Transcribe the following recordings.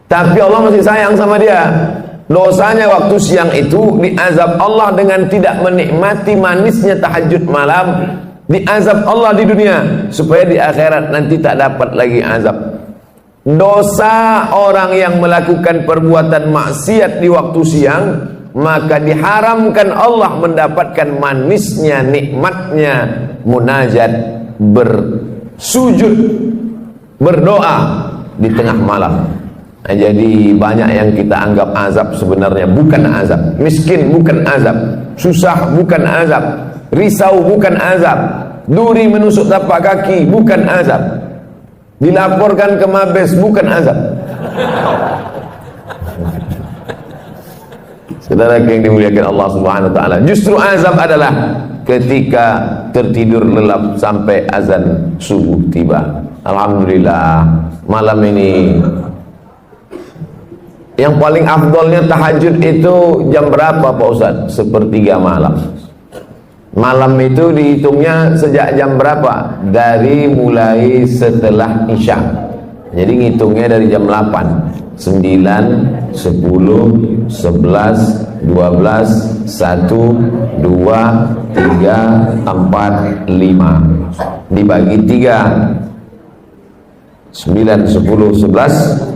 tapi Allah masih sayang sama dia. Dosanya waktu siang itu diazab Allah dengan tidak menikmati manisnya tahajud malam, diazab Allah di dunia supaya di akhirat nanti tak dapat lagi azab. Dosa orang yang melakukan perbuatan maksiat di waktu siang, maka diharamkan Allah mendapatkan manisnya, nikmatnya munajat, bersujud, berdoa di tengah malam. Nah, jadi banyak yang kita anggap azab sebenarnya bukan azab. Miskin bukan azab, susah bukan azab, risau bukan azab, duri menusuk tapak kaki bukan azab, dilaporkan ke Mabes bukan azab. Saudara yang dimuliakan Allah Subhanahu wa taala, justru azab adalah ketika tertidur lelap sampai azan subuh tiba. Alhamdulillah, malam ini yang paling afdolnya tahajud itu jam berapa Pak Ustaz? Sepertiga malam. Malam itu dihitungnya sejak jam berapa? Dari mulai setelah Isya. Jadi ngitungnya dari jam 8, 9, 10, 11, 12, 1, 2, 3, 4, 5 dibagi 3, 9, 10, 11,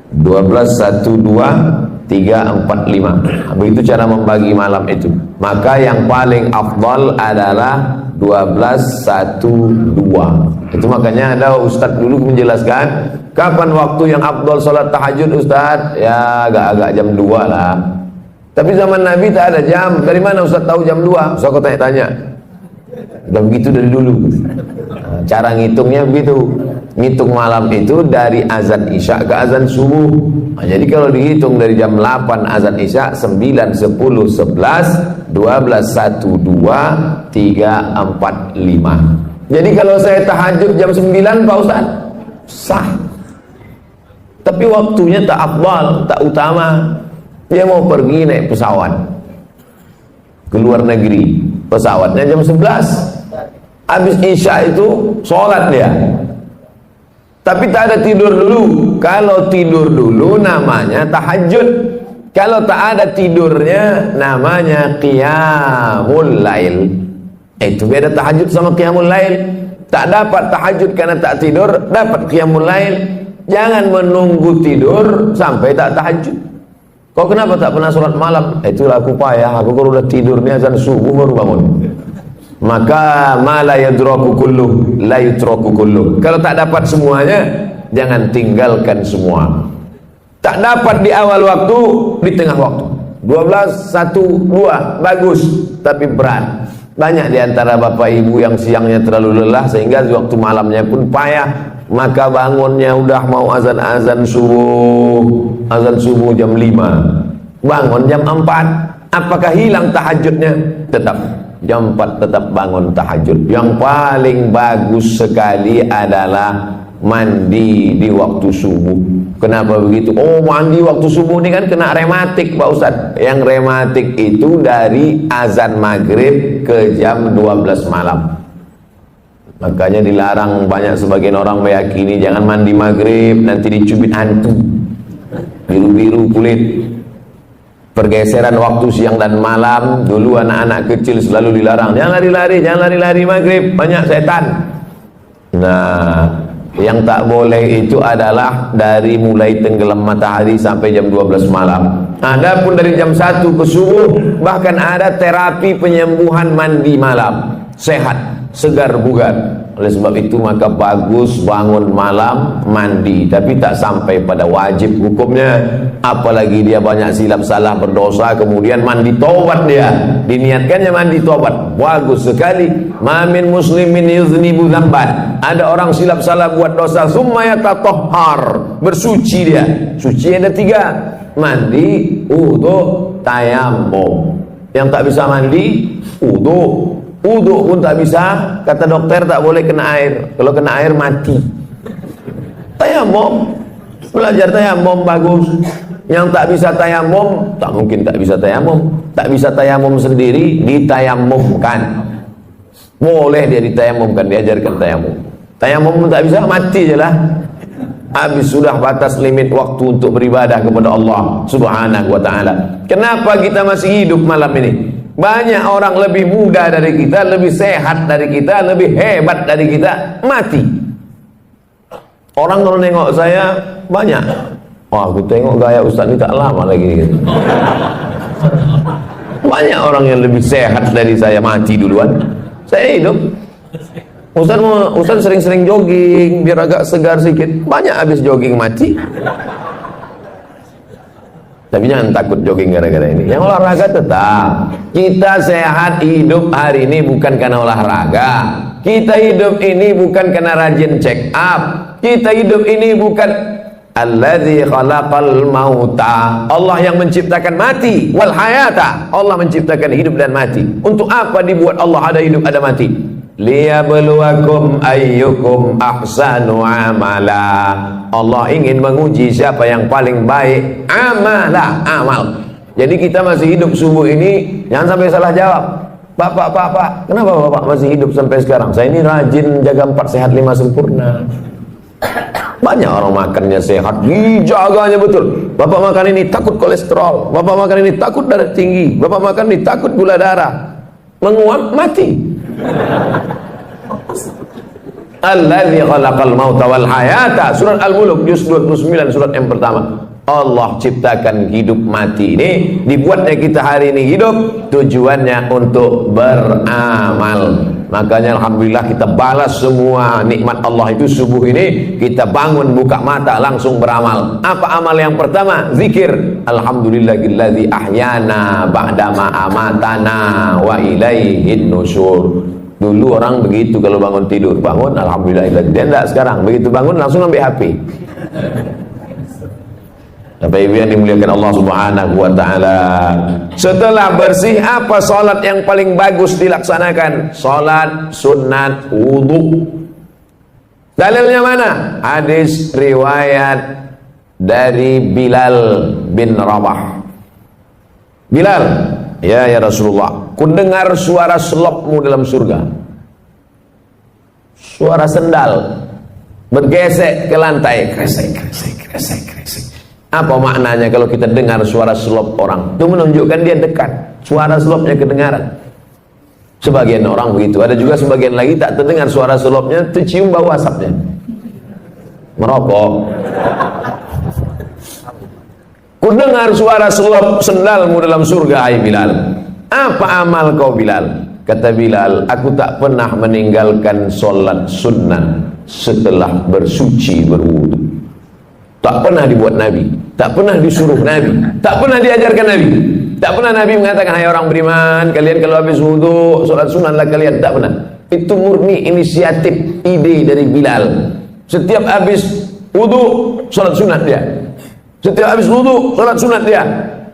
12, 1, 2, 3, 4, 5. Begitu cara membagi malam itu. Maka yang paling afdal adalah 12, 1, 2. Itu makanya ada ustaz dulu menjelaskan kapan waktu yang afdal salat tahajud ustaz? Ya agak-agak jam 2 lah. Tapi zaman Nabi tak ada jam. Dari mana ustaz tahu jam 2? Ustaz kau tanya-tanya. Dan begitu dari dulu. Cara ngitungnya begitu. Ngitung malam itu dari azan Isya ke azan subuh. Nah, jadi kalau dihitung dari jam 8 azan Isya, 9, 10, 11, 12, 1, 2, 3, 4, 5. Jadi kalau saya tahajud jam 9 Pak Ustaz, sah. Tapi waktunya tak afdal, tak utama. Dia mau pergi naik pesawat ke luar negeri, pesawatnya jam 11. Habis Isya itu sholat dia. Tapi tak ada tidur dulu. Kalau tidur dulu namanya tahajud. Kalau tak ada tidurnya namanya qiyamul lail. Itu beda tahajud sama qiyamul lail. Tak dapat tahajud karena tak tidur, dapat qiyamul lail. Jangan menunggu tidur sampai tak tahajud. Kau kenapa tak pernah sholat malam? Itulah aku payah. Aku kalau udah tidur ni azan subuh baru bangun. Maka ma la yadraku kulluh la yutraku kulluh. Kalau tak dapat semuanya, jangan tinggalkan semua. Tak dapat di awal waktu, di tengah waktu. 12, 1, 2 bagus, tapi berat. Banyak di antara bapak ibu yang siangnya terlalu lelah sehingga waktu malamnya pun payah. Maka bangunnya udah mau azan subuh jam 5. Bangun jam 4. Apakah hilang tahajudnya? Tetap. Jam 4 tetap bangun tahajud. Yang paling bagus sekali adalah mandi di waktu subuh. Kenapa begitu? Oh, mandi waktu subuh ini kan kena rematik Pak Ustaz. Yang rematik itu dari azan maghrib ke jam 12 malam. Makanya dilarang, banyak sebagian orang meyakini jangan mandi maghrib, nanti dicubit hantu, biru-biru kulit. Pergeseran waktu siang dan malam. Dulu anak-anak kecil selalu dilarang, jangan lari-lari maghrib, banyak setan. Nah, yang tak boleh itu adalah dari mulai tenggelam matahari sampai jam 12 malam. Adapun dari jam 1 ke subuh, bahkan ada terapi penyembuhan mandi malam. Sehat, segar bugar. Oleh sebab itu maka bagus bangun malam mandi, tapi tak sampai pada wajib hukumnya. Apalagi dia banyak silap salah berdosa kemudian mandi taubat, dia diniatkannya mandi taubat, bagus sekali. Ma min muslimin yuznibu dzamban. Ada orang silap salah buat dosa, summa yatatahhar, bersuci dia. Suci ada 3, mandi, wudu, tayammum. Yang tak bisa mandi, wudu. Wudu pun tak bisa, kata dokter tak boleh kena air. Kalau kena air mati. Tayamum, belajar tayamum bagus. Yang tak bisa tayamum, tak mungkin tak bisa tayamum. Tak bisa tayamum sendiri, ditayamumkan. Boleh dia ditayamumkan, diajarkan tayamum. Tayamum pun tak bisa, mati je lah. Habis sudah batas limit waktu untuk beribadah kepada Allah Subhanahu wa ta'ala. Kenapa kita masih hidup malam ini? Banyak orang lebih muda dari kita, lebih sehat dari kita, lebih hebat dari kita, mati. Orang kalau nengok saya banyak, wah aku tengok gaya Ustaz ini tak lama lagi. Banyak orang yang lebih sehat dari saya mati duluan, saya hidup. Ustaz sering-sering jogging biar agak segar sedikit, banyak habis jogging mati. Tapi jangan takut jogging gara-gara ini. Yang olahraga tetap. Kita sehat hidup hari ini bukan karena olahraga. Kita hidup ini bukan karena rajin check up. Kita hidup ini bukan alladzi khalaqal mauta. Allah yang menciptakan mati wal hayata. Allah menciptakan hidup dan mati. Untuk apa dibuat Allah ada hidup ada mati? Liyabluwakum ayyukum ahsanu amala. Allah ingin menguji siapa yang paling baik amal. Jadi kita masih hidup subuh ini, jangan sampai salah jawab. Pak, kenapa Bapak masih hidup sampai sekarang? Saya ini rajin jaga 4 sehat 5 sempurna. Banyak orang makannya sehat, dijaganya betul. Bapak makan ini takut kolesterol, Bapak makan ini takut darah tinggi, Bapak makan ini takut gula darah. Menguap mati. Alladzi khalaqal mauta wal hayata. Surat Al-Mulk juz 29 surat yang pertama. Allah ciptakan hidup mati ini, dibuatnya kita hari ini hidup, tujuannya untuk beramal. Makanya alhamdulillah kita balas semua nikmat Allah itu subuh ini, kita bangun buka mata langsung beramal. Apa amal yang pertama? Zikir. Alhamdulillahilladzi ahyana ba'dama amatana wa ilaihin nusyur. Dulu orang begitu kalau bangun tidur, bangun alhamdulillah. Dia enggak sekarang, begitu bangun langsung ambil HP. Bapak Ibu yang dimuliakan Allah Subhanahu wa ta'ala, setelah bersih apa salat yang paling bagus dilaksanakan? Salat sunat wudu. Dalilnya mana? Hadis riwayat dari Bilal bin Rabah. Bilal, ya Rasulullah, ku dengar suara selopmu dalam surga. Suara sendal bergesek ke lantai, kresek. Apa maknanya kalau kita dengar suara selop orang? Itu menunjukkan dia dekat. Suara selopnya kedengaran. Sebagian orang begitu. Ada juga sebagian lagi tak terdengar suara selopnya, tercium bau asapnya. Merokok. Ku dengar suara selop sendalmu dalam surga, hai Bilal. Apa amal kau Bilal? Kata Bilal, aku tak pernah meninggalkan solat sunnah setelah bersuci berwudu. Tak pernah dibuat Nabi, tak pernah disuruh Nabi, tak pernah diajarkan Nabi, tak pernah Nabi mengatakan, hai orang beriman, kalian kalau habis wudu sholat sunatlah kalian. Tak pernah. Itu murni inisiatif, ide dari Bilal. Setiap habis wudu sholat sunat dia, setiap habis wudu sholat sunat dia.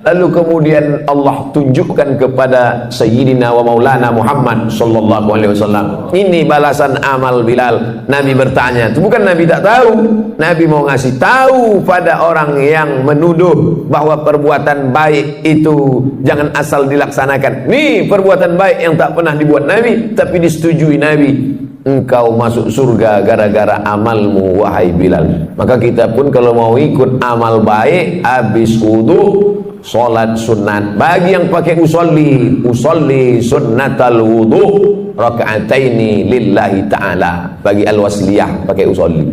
Lalu kemudian Allah tunjukkan kepada Sayyidina wa Maulana Muhammad sallallahu alaihi wasallam, ini balasan amal Bilal. Nabi bertanya, itu bukan Nabi tak tahu, Nabi mau ngasih tahu pada orang yang menuduh bahwa perbuatan baik itu jangan asal dilaksanakan. Nih perbuatan baik yang tak pernah dibuat Nabi tapi disetujui Nabi. Engkau masuk surga gara-gara amalmu wahai Bilal. Maka kita pun kalau mau ikut amal baik, habis wudu salat sunat. Bagi yang pakai usolli sunnatal wudu raka'ataini lillahi ta'ala. Bagi al-wasliyah pakai usolli.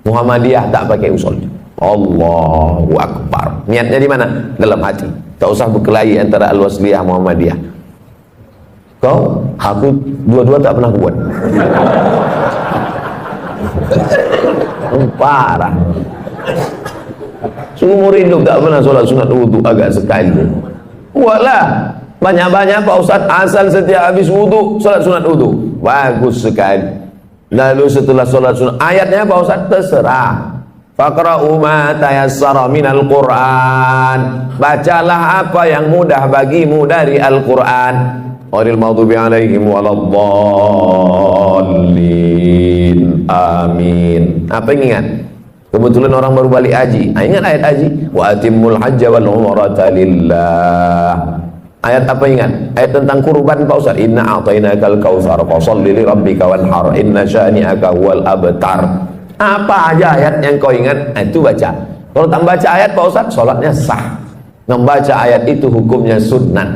Muhammadiyah tak pakai usolli. Allahu Akbar. Niatnya di mana? Dalam hati. Tak usah berkelahi antara al-wasliyah Muhammadiyah. Kau, aku dua-dua tak pernah buat. Parah. Seumur hidup tak pernah sholat sunat wudu agak sekali. Buatlah banyak-banyak Pak Ustaz, asal setiap habis wudu sholat sunat wudu. Bagus sekali. Lalu setelah sholat sunat, ayatnya Pak Ustaz terserah. Faqra'u ma tayassara minal Qur'an. Bacalah apa yang mudah bagimu dari Al-Qur'an. Ghairil maghdubi alaihim waladdallin. Amin. Apa yang ingat? Kebetulan orang baru balik haji. Ingat ayat haji? Wa atimmul hajja wal umrata lillah. Ayat apa ingat? Ayat tentang kurban Pak Ustaz. Inna a'tainakal kautsar fasholli li rabbika wanhar inna syani'aka huwal abtar. Apa aja ayat yang kau ingat, itu baca. Kalau tak baca ayat Pak Ustaz, sholatnya sah. Membaca ayat itu hukumnya sunnah.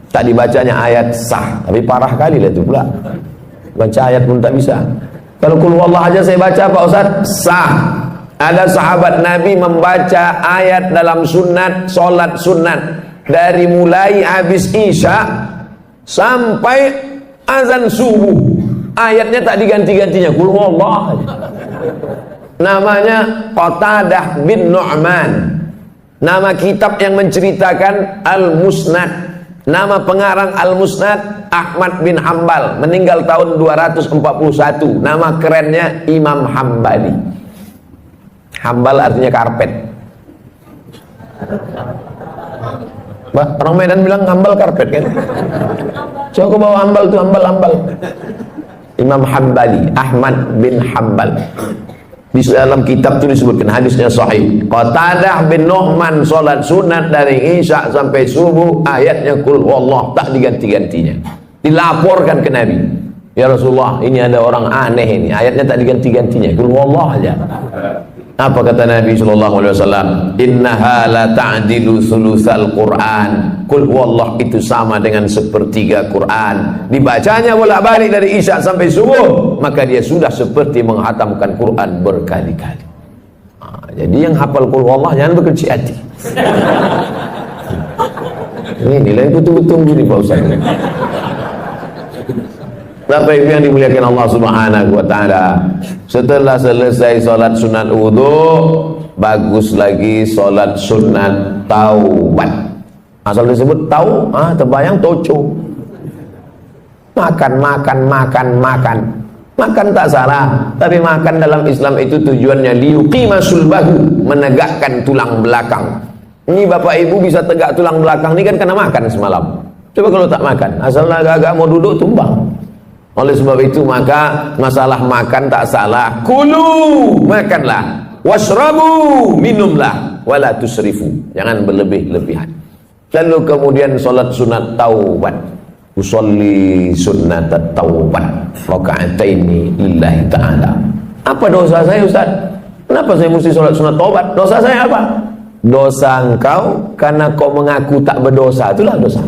Tak dibacanya ayat sah, tapi parah kali lah itu pula. Baca ayat pun tak bisa. Kalau qul huwallah aja saya baca Pak Ustaz, sah. Ada sahabat Nabi membaca ayat dalam sunat, solat sunat, dari mulai habis isya sampai azan subuh. Ayatnya tak diganti-gantinya, qul huwallah. Namanya Qatadah bin Nu'man. Nama kitab yang menceritakan Al-Musnad. Nama pengarang Al-Musnad Ahmad bin Hambal, meninggal tahun 241. Nama kerennya Imam Hambali. Hambal artinya karpet. Orang Medan bilang hambal karpet kan? Coba kau bawa hambal tuh, hambal. Imam Hambali, Ahmad bin Hambal. Di dalam kitab itu disebutkan, hadisnya sahih. Qatadah bin Nu'man salat sunat dari isya sampai subuh, ayatnya qul huwallah, tak diganti-gantinya. Dilaporkan ke Nabi, ya Rasulullah, ini ada orang aneh ini, ayatnya tak diganti-gantinya, qul huwallah aja. Apa kata Nabi sallallahu alaihi wasallam? Innaha la ta'dilu sulusal Quran. Qul huwallah itu sama dengan sepertiga Quran. Dibacanya bolak-balik dari isya sampai subuh, maka dia sudah seperti menghatamkan Quran berkali-kali. Jadi yang hafal qul huwallah jangan berkecil hati. Ini nilai betul-betul gini Pak Ustaz. Bapak Ibu yang dimuliakan Allah Subhanahu wa taala, setelah selesai salat sunat wudu, bagus lagi salat sunat taubat. Asal disebut tau, terbayang toco. Makan tak salah, tapi makan dalam Islam itu tujuannya liyuqima sulbahu, menegakkan tulang belakang. Ini Bapak Ibu bisa tegak tulang belakang ini kan karena makan semalam. Coba kalau tak makan, asal agak-agak mau duduk tumbang. Oleh sebab itu maka masalah makan tak salah. Kulu, makanlah. Washrabu, minumlah. Wala tusrifu, jangan berlebih-lebihan. Lalu kemudian solat sunat taubat. Usolli sunat taubat raka'ataini lillahi ta'ala. Apa dosa saya Ustaz? Kenapa saya mesti solat sunat taubat? Dosa saya apa? Dosa engkau karena kau mengaku tak berdosa, itulah dosa.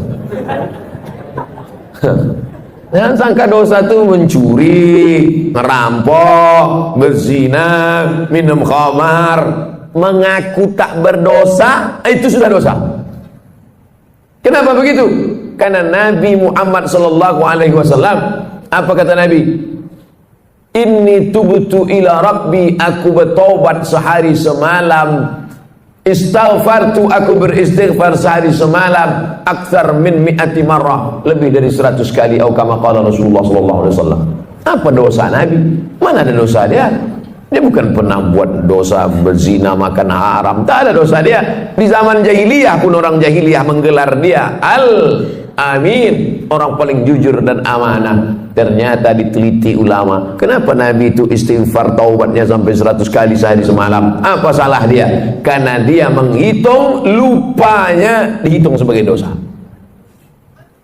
Jangan sangka dosa itu mencuri, ngerampok, berzina, minum khamar. Mengaku tak berdosa, itu sudah dosa. Kenapa begitu? Karena Nabi Muhammad sallallahu alaihi wasallam, apa kata Nabi? Inni tubtu ila rabbi, aku bertobat sehari semalam. Istaghfartu, aku beristighfar sehari semalam aktsar min mi'ati marrah, lebih dari 100 kali, atau kama qala Rasulullah sallallahu alaihi wasallam. Apa dosa Nabi? Mana ada dosa dia? Dia bukan pernah buat dosa berzina, makan haram, tak ada dosa dia. Di zaman jahiliyah pun orang jahiliyah menggelar dia Al-Amin, orang paling jujur dan amanah. Ternyata diteliti ulama, kenapa Nabi itu istighfar taubatnya sampai 100 kali sehari semalam? Apa salah dia? Karena dia menghitung lupanya dihitung sebagai dosa.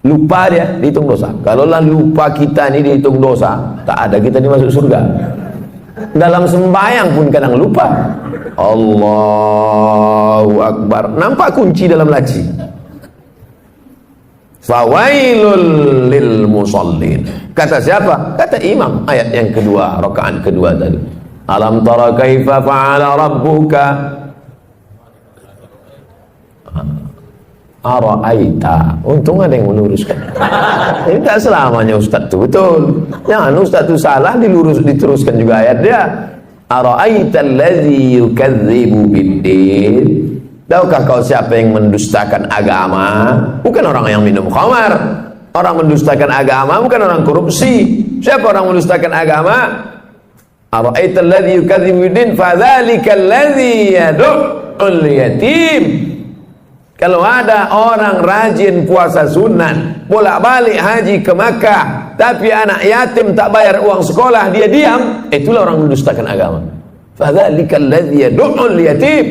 Lupa dia dihitung dosa. Kalaulah lupa kita ini dihitung dosa, tak ada kita ini masuk surga. Dalam sembahyang pun kadang lupa. Allahu Akbar, nampak kunci dalam laci. Fawailul lil musallin. Kata siapa? Kata imam. Ayat yang kedua, rakaat kedua tadi. Alam tara kaifa fa'ala rabbuka ara'aita. Untung ada yang meluruskan. Ini tak selamanya Ustaz itu betul. Jangan Ustaz itu salah, diteruskan juga ayat dia. Ara'aita allazi yukadzibu biddin. Tahukah kau siapa yang mendustakan agama? Bukan orang yang minum khamar. Orang mendustakan agama bukan orang korupsi. Siapa orang mendustakan agama? Ara'aita allazi yukadzibu biddin fadzalika allazi yad'ul yatim. Kalau ada orang rajin puasa sunat, bolak-balik haji ke Makkah, tapi anak yatim tak bayar uang sekolah, dia diam, itulah orang mendustakan agama. Fadzalika allazi yad'ul yatim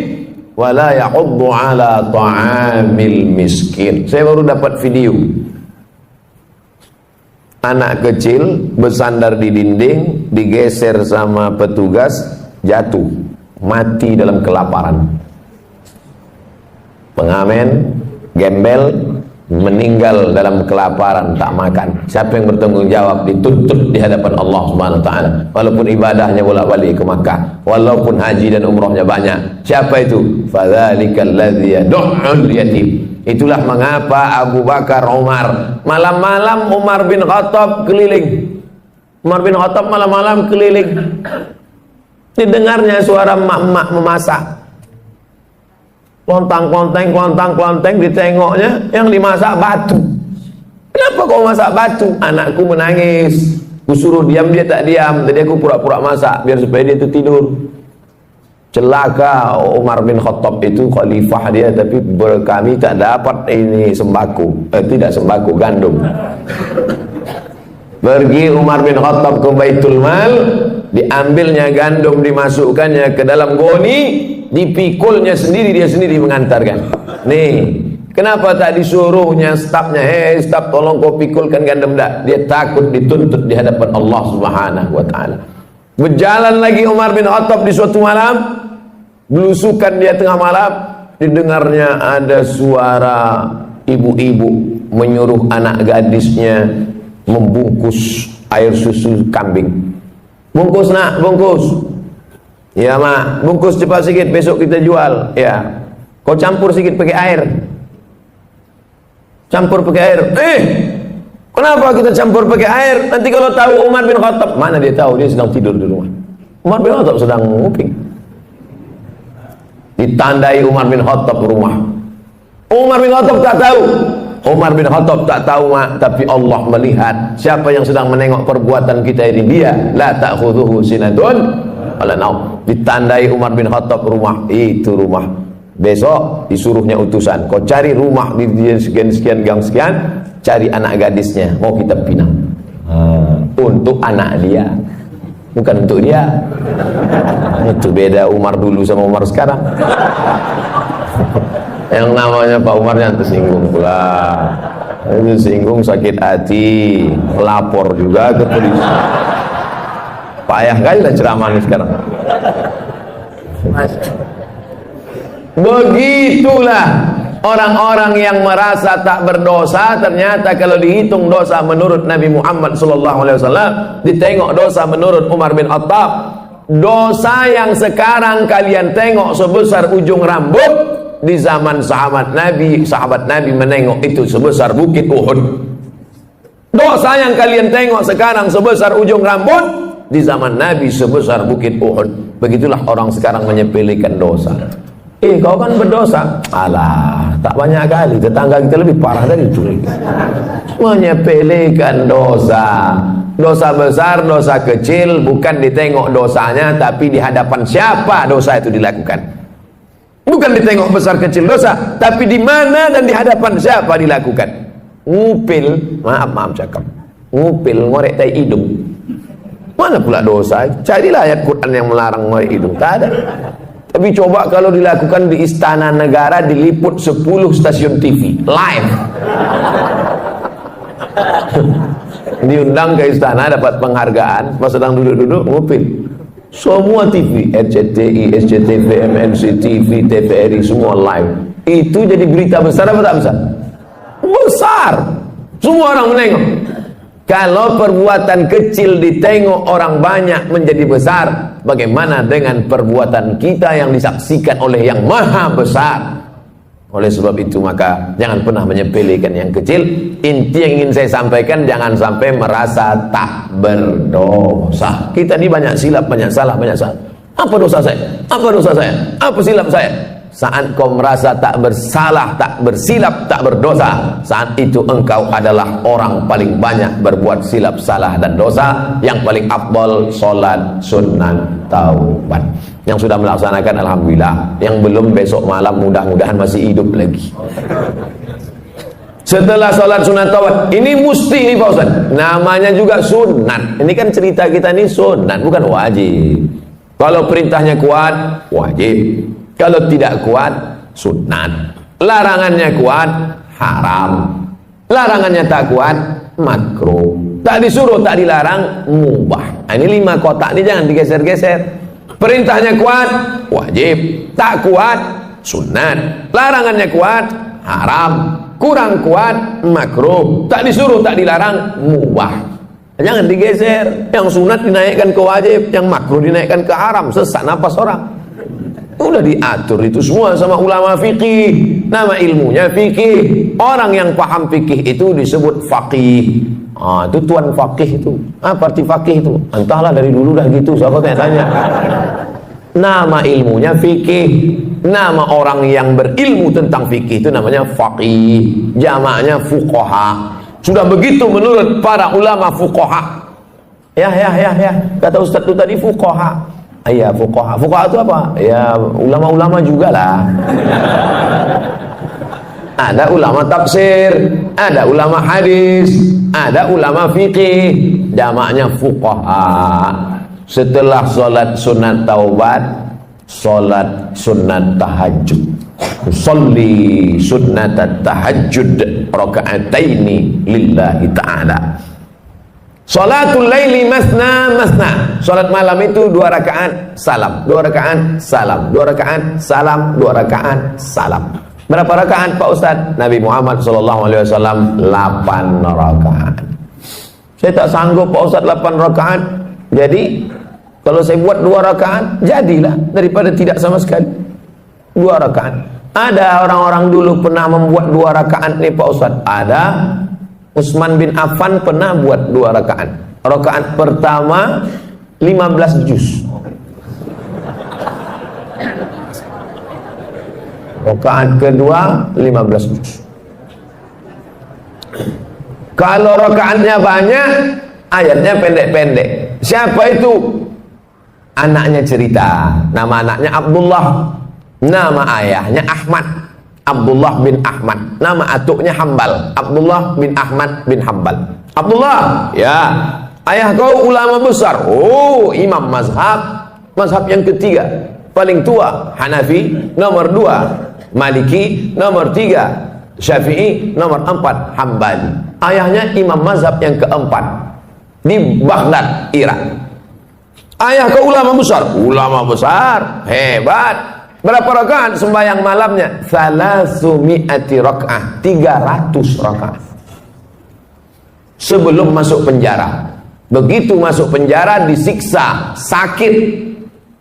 wala ya'uddu ala ta'amil miskin. Saya baru dapat video anak kecil bersandar di dinding, digeser sama petugas, jatuh, mati dalam kelaparan. Pengamen, gembel, meninggal dalam kelaparan, tak makan. Siapa yang bertanggung jawab? Dituntut di hadapan Allah Subhanahu wa taala. Walaupun ibadahnya bolak-balik ke Makkah, walaupun haji dan umrahnya banyak. Siapa itu? Fadzalikal ladzi yad'ul yatim. Itulah mengapa Abu Bakar, Umar, malam-malam Umar bin Khattab keliling. Umar bin Khattab malam-malam keliling. Didengarnya suara mak-mak memasak. Klontang-klonteng, ditengoknya yang dimasak batu. Kenapa kau masak batu? Anakku menangis. Ku suruh diam, dia tak diam. Tadi aku pura-pura masak biar supaya dia itu tidur. Celaka Umar bin Khattab itu khalifah dia, tapi kami tak dapat ini sembako. Tidak sembako, gandum. Pergi Umar bin Khattab ke Baitul Mal, diambilnya gandum, dimasukkannya ke dalam goni, dipikulnya sendiri, dia sendiri mengantarkan. Nih, kenapa tak disuruhnya stafnya, staf tolong kau pikulkan gandum dak? Dia takut dituntut di hadapan Allah Subhanahu wa taala. Berjalan lagi Umar bin Khattab di suatu malam, belusukan dia tengah malam, didengarnya ada suara ibu-ibu menyuruh anak gadisnya membungkus air susu kambing. Bungkus nak, bungkus. Ya mak, bungkus cepat sikit, besok kita jual. Ya, kau campur sikit pakai air. Campur pakai air. Kenapa kita campur pakai air? Nanti kalau tahu Umar bin Khattab, mana dia tahu, dia sedang tidur di rumah. Umar bin Khattab sedang nguping. Ditandai Umar bin Khattab rumah. Umar bin Khattab tak tahu. Umar bin Khattab tak tahu mak, tapi Allah melihat. Siapa yang sedang menengok perbuatan kita ini? Dia. La ta'khudhuhu sinatun wala naum. Ditandai Umar bin Khattab rumah. Itu rumah. Besok disuruhnya utusan, kau cari rumah di sekian gang sekian, cari anak gadisnya, mau kita pinang. Untuk anak dia, bukan untuk dia. Itu beda Umar dulu sama Umar sekarang. Yang namanya Pak Umar yang tersinggung pula. Itu singgung, sakit hati, lapor juga ke polisi. Payah kali lah ceramah ini sekarang. Begitulah orang-orang yang merasa tak berdosa, ternyata kalau dihitung dosa menurut Nabi Muhammad SAW, ditengok dosa menurut Umar bin Khattab, dosa yang sekarang kalian tengok sebesar ujung rambut, di zaman sahabat Nabi menengok itu sebesar bukit Uhud. Dosa yang kalian tengok sekarang sebesar ujung rambut, di zaman Nabi sebesar bukit Uhud. Begitulah orang sekarang menyepelekan dosa. Kau kan berdosa. Alah, tak banyak kali, tetangga kita lebih parah dari itu. Menyepelekan dosa. Dosa besar, dosa kecil, bukan ditengok dosanya, tapi di hadapan siapa dosa itu dilakukan. Bukan ditengok besar kecil dosa, tapi di mana dan di hadapan siapa dilakukan. Ngupil, maaf cakap, ngupil, ngorek tai hidung. Mana pula dosa? Carilah ayat Quran yang melarang ngorek hidung. Tak ada. Tapi coba kalau dilakukan di istana negara, diliput 10 stasiun TV live. Diundang ke istana, dapat penghargaan, pas sedang duduk-duduk ngupil. Semua TV, RCTI, SCTV, MNC TV, TVRI, semua live. Itu jadi berita besar apa tak besar? Besar. Semua orang menengok. Kalau perbuatan kecil ditengok orang banyak menjadi besar, bagaimana dengan perbuatan kita yang disaksikan oleh yang maha besar? Oleh sebab itu maka jangan pernah menyepelekan yang kecil. Inti yang ingin saya sampaikan, jangan sampai merasa tak berdosa. Kita ini banyak silap, banyak salah. Apa dosa saya? Apa dosa saya? Apa silap saya? Saat kau merasa tak bersalah, tak bersilap, tak berdosa, saat itu engkau adalah orang paling banyak berbuat silap, salah dan dosa. Yang paling afdal sholat sunnah taubat. Yang sudah melaksanakan alhamdulillah, yang belum besok malam mudah-mudahan masih hidup lagi. Setelah sholat sunat taubat, ini mesti nih Pak Ustaz, namanya juga sunat. Ini kan cerita kita ini sunat, bukan wajib. Kalau perintahnya kuat, wajib. Kalau tidak kuat, sunat. Larangannya kuat, haram. Larangannya tak kuat, makruh. Tak disuruh, tak dilarang, mubah. Nah, ini 5 kotak ini jangan digeser-geser. Perintahnya kuat, wajib. Tak kuat, sunat. Larangannya kuat, haram. Kurang kuat, makruh. Tak disuruh, tak dilarang, mubah. Jangan digeser. Yang sunat dinaikkan ke wajib, yang makruh dinaikkan ke haram. Sesak napas orang. Udah diatur itu semua sama ulama fikih. Nama ilmunya fikih. Orang yang paham fikih itu disebut faqih. Itu tuan faqih itu. Apa arti faqih itu? Entahlah, dari dulu dah gitu. Siapa tanya-tanya. Nama ilmunya fikih. Nama orang yang berilmu tentang fikih itu namanya faqih. Jamaknya fuqaha. Sudah begitu menurut para ulama fuqaha. Ya. Kata Ustaz itu tadi fuqaha. Iya, fuqaha. Fuqaha itu apa? Ya, ulama-ulama juga lah. Ada ulama tafsir, ada ulama hadis, ada ulama fikih. Jamaknya fuqaha. Setelah sholat sunat taubat, sholat sunat tahajud. Usolli sunnat tahajud raka'ataini lillahi ta'ala. Sholatul laili masna masna. Sholat malam itu 2 rakaat salam, 2 rakaat salam, 2 rakaat salam, 2 rakaat salam. Berapa rakaat Pak Ustaz? Nabi Muhammad SAW 8 rakaat. Saya tak sanggup Pak Ustaz 8 rakaat. Jadi kalau saya buat 2 rakaat, jadilah daripada tidak sama sekali. 2 rakaat. Ada orang-orang dulu pernah membuat 2 rakaat nih Pak Ustaz. Ada. Utsman bin Affan pernah buat 2 rakaat. Rakaat pertama 15 juz. Rakaat kedua 15 juz. Kalau rakaatnya banyak, ayatnya pendek-pendek. Siapa itu? Anaknya cerita. Nama anaknya Abdullah. Nama ayahnya Ahmad. Abdullah bin Ahmad. Nama atuknya Hambal. Abdullah bin Ahmad bin Hambal. Abdullah, ya, ayah kau ulama besar. Oh, imam mazhab. Mazhab yang ketiga, paling tua, Hanafi. Nomor 2 Maliki. Nomor 3 Syafi'i. Nomor 4 Hambali. Ayahnya imam mazhab yang keempat di Baghdad, Irak. Ayah kau ulama besar. Ulama besar, hebat. Berapa rakaat sembahyang malamnya? 300 rakaat. 300 rakaat. Sebelum masuk penjara. Begitu masuk penjara disiksa, sakit.